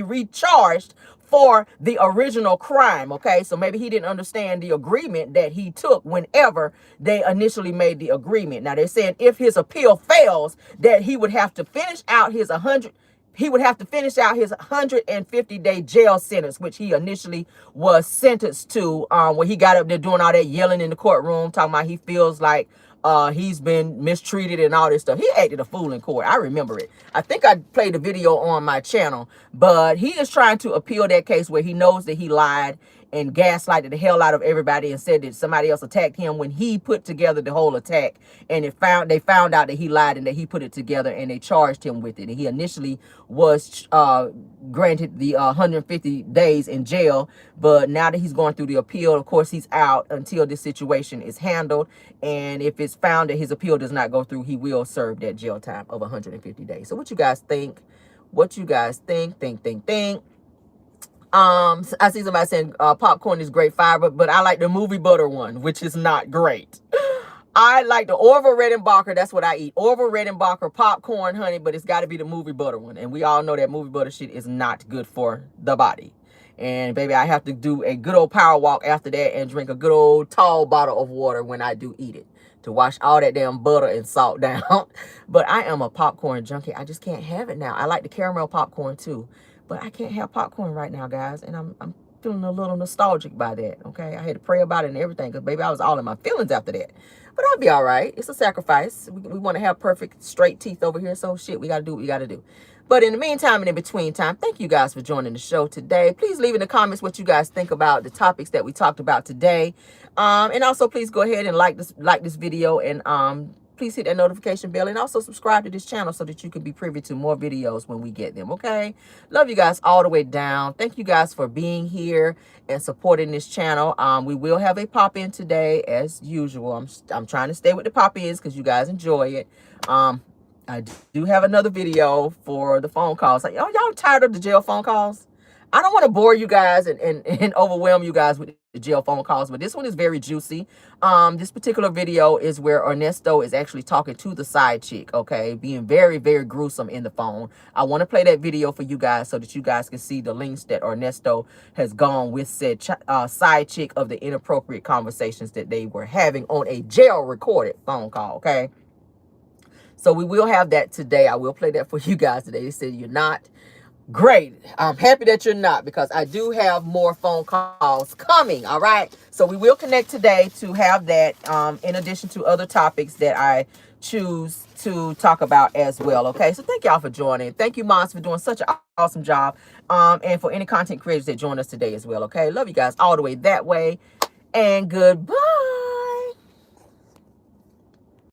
recharged for the original crime, okay? So maybe he didn't understand the agreement that he took whenever they initially made the agreement. Now they're saying if his appeal fails, that he would have to finish out his 150-day jail sentence, which he initially was sentenced to, when he got up there doing all that yelling in the courtroom, talking about he feels like he's been mistreated and all this stuff. He acted a fool in court. I remember it. I think I played the video on my channel, but he is trying to appeal that case where he knows that he lied and gaslighted the hell out of everybody and said that somebody else attacked him when he put together the whole attack. And they found out that he lied and that he put it together, and they charged him with it. And he initially was granted the 150 days in jail, but now that he's going through the appeal, of course, he's out until this situation is handled. And if it's found that his appeal does not go through, he will serve that jail time of 150 days. So what you guys think? What you guys think? Think. I see somebody saying popcorn is great fiber, but I like the movie butter one, which is not great. I like the Orville Redenbacher. That's what I eat. Orville Redenbacher popcorn, honey, but it's got to be the movie butter one. And we all know that movie butter shit is not good for the body. And baby, I have to do a good old power walk after that and drink a good old tall bottle of water when I do eat it to wash all that damn butter and salt down. But I am a popcorn junkie. I just can't have it now. I like the caramel popcorn too. But I can't have popcorn right now, guys. And I'm feeling a little nostalgic by that, okay? I had to pray about it and everything because, baby, I was all in my feelings after that. But I'll be all right. It's a sacrifice. We want to have perfect, straight teeth over here. So, shit, we got to do what we got to do. But in the meantime and in between time, thank you guys for joining the show today. Please leave in the comments what you guys think about the topics that we talked about today. And also, please go ahead and like this video and please hit that notification bell and also subscribe to this channel so that you can be privy to more videos when we get them, okay? Love you guys all the way down. Thank you guys for being here and supporting this channel. We will have a pop-in today as usual. I'm trying to stay with the pop-ins because you guys enjoy it. I do have another video for the phone calls. Like, y'all tired of the jail phone calls? I don't want to bore you guys and overwhelm you guys with the jail phone calls, but this one is very juicy. This particular video is where Ernesto is actually talking to the side chick, okay? Being very, very gruesome in the phone. I want to play that video for you guys so that you guys can see the links that Ernesto has gone with said side chick of the inappropriate conversations that they were having on a jail-recorded phone call, okay? So we will have that today. I will play that for you guys today. They said you're not. Great. I'm happy that you're not, because I do have more phone calls coming. All right. So we will connect today to have that in addition to other topics that I choose to talk about as well. Okay. So thank y'all for joining. Thank you, Moms, for doing such an awesome job. And for any content creators that join us today as well. Okay. Love you guys all the way that way. And goodbye.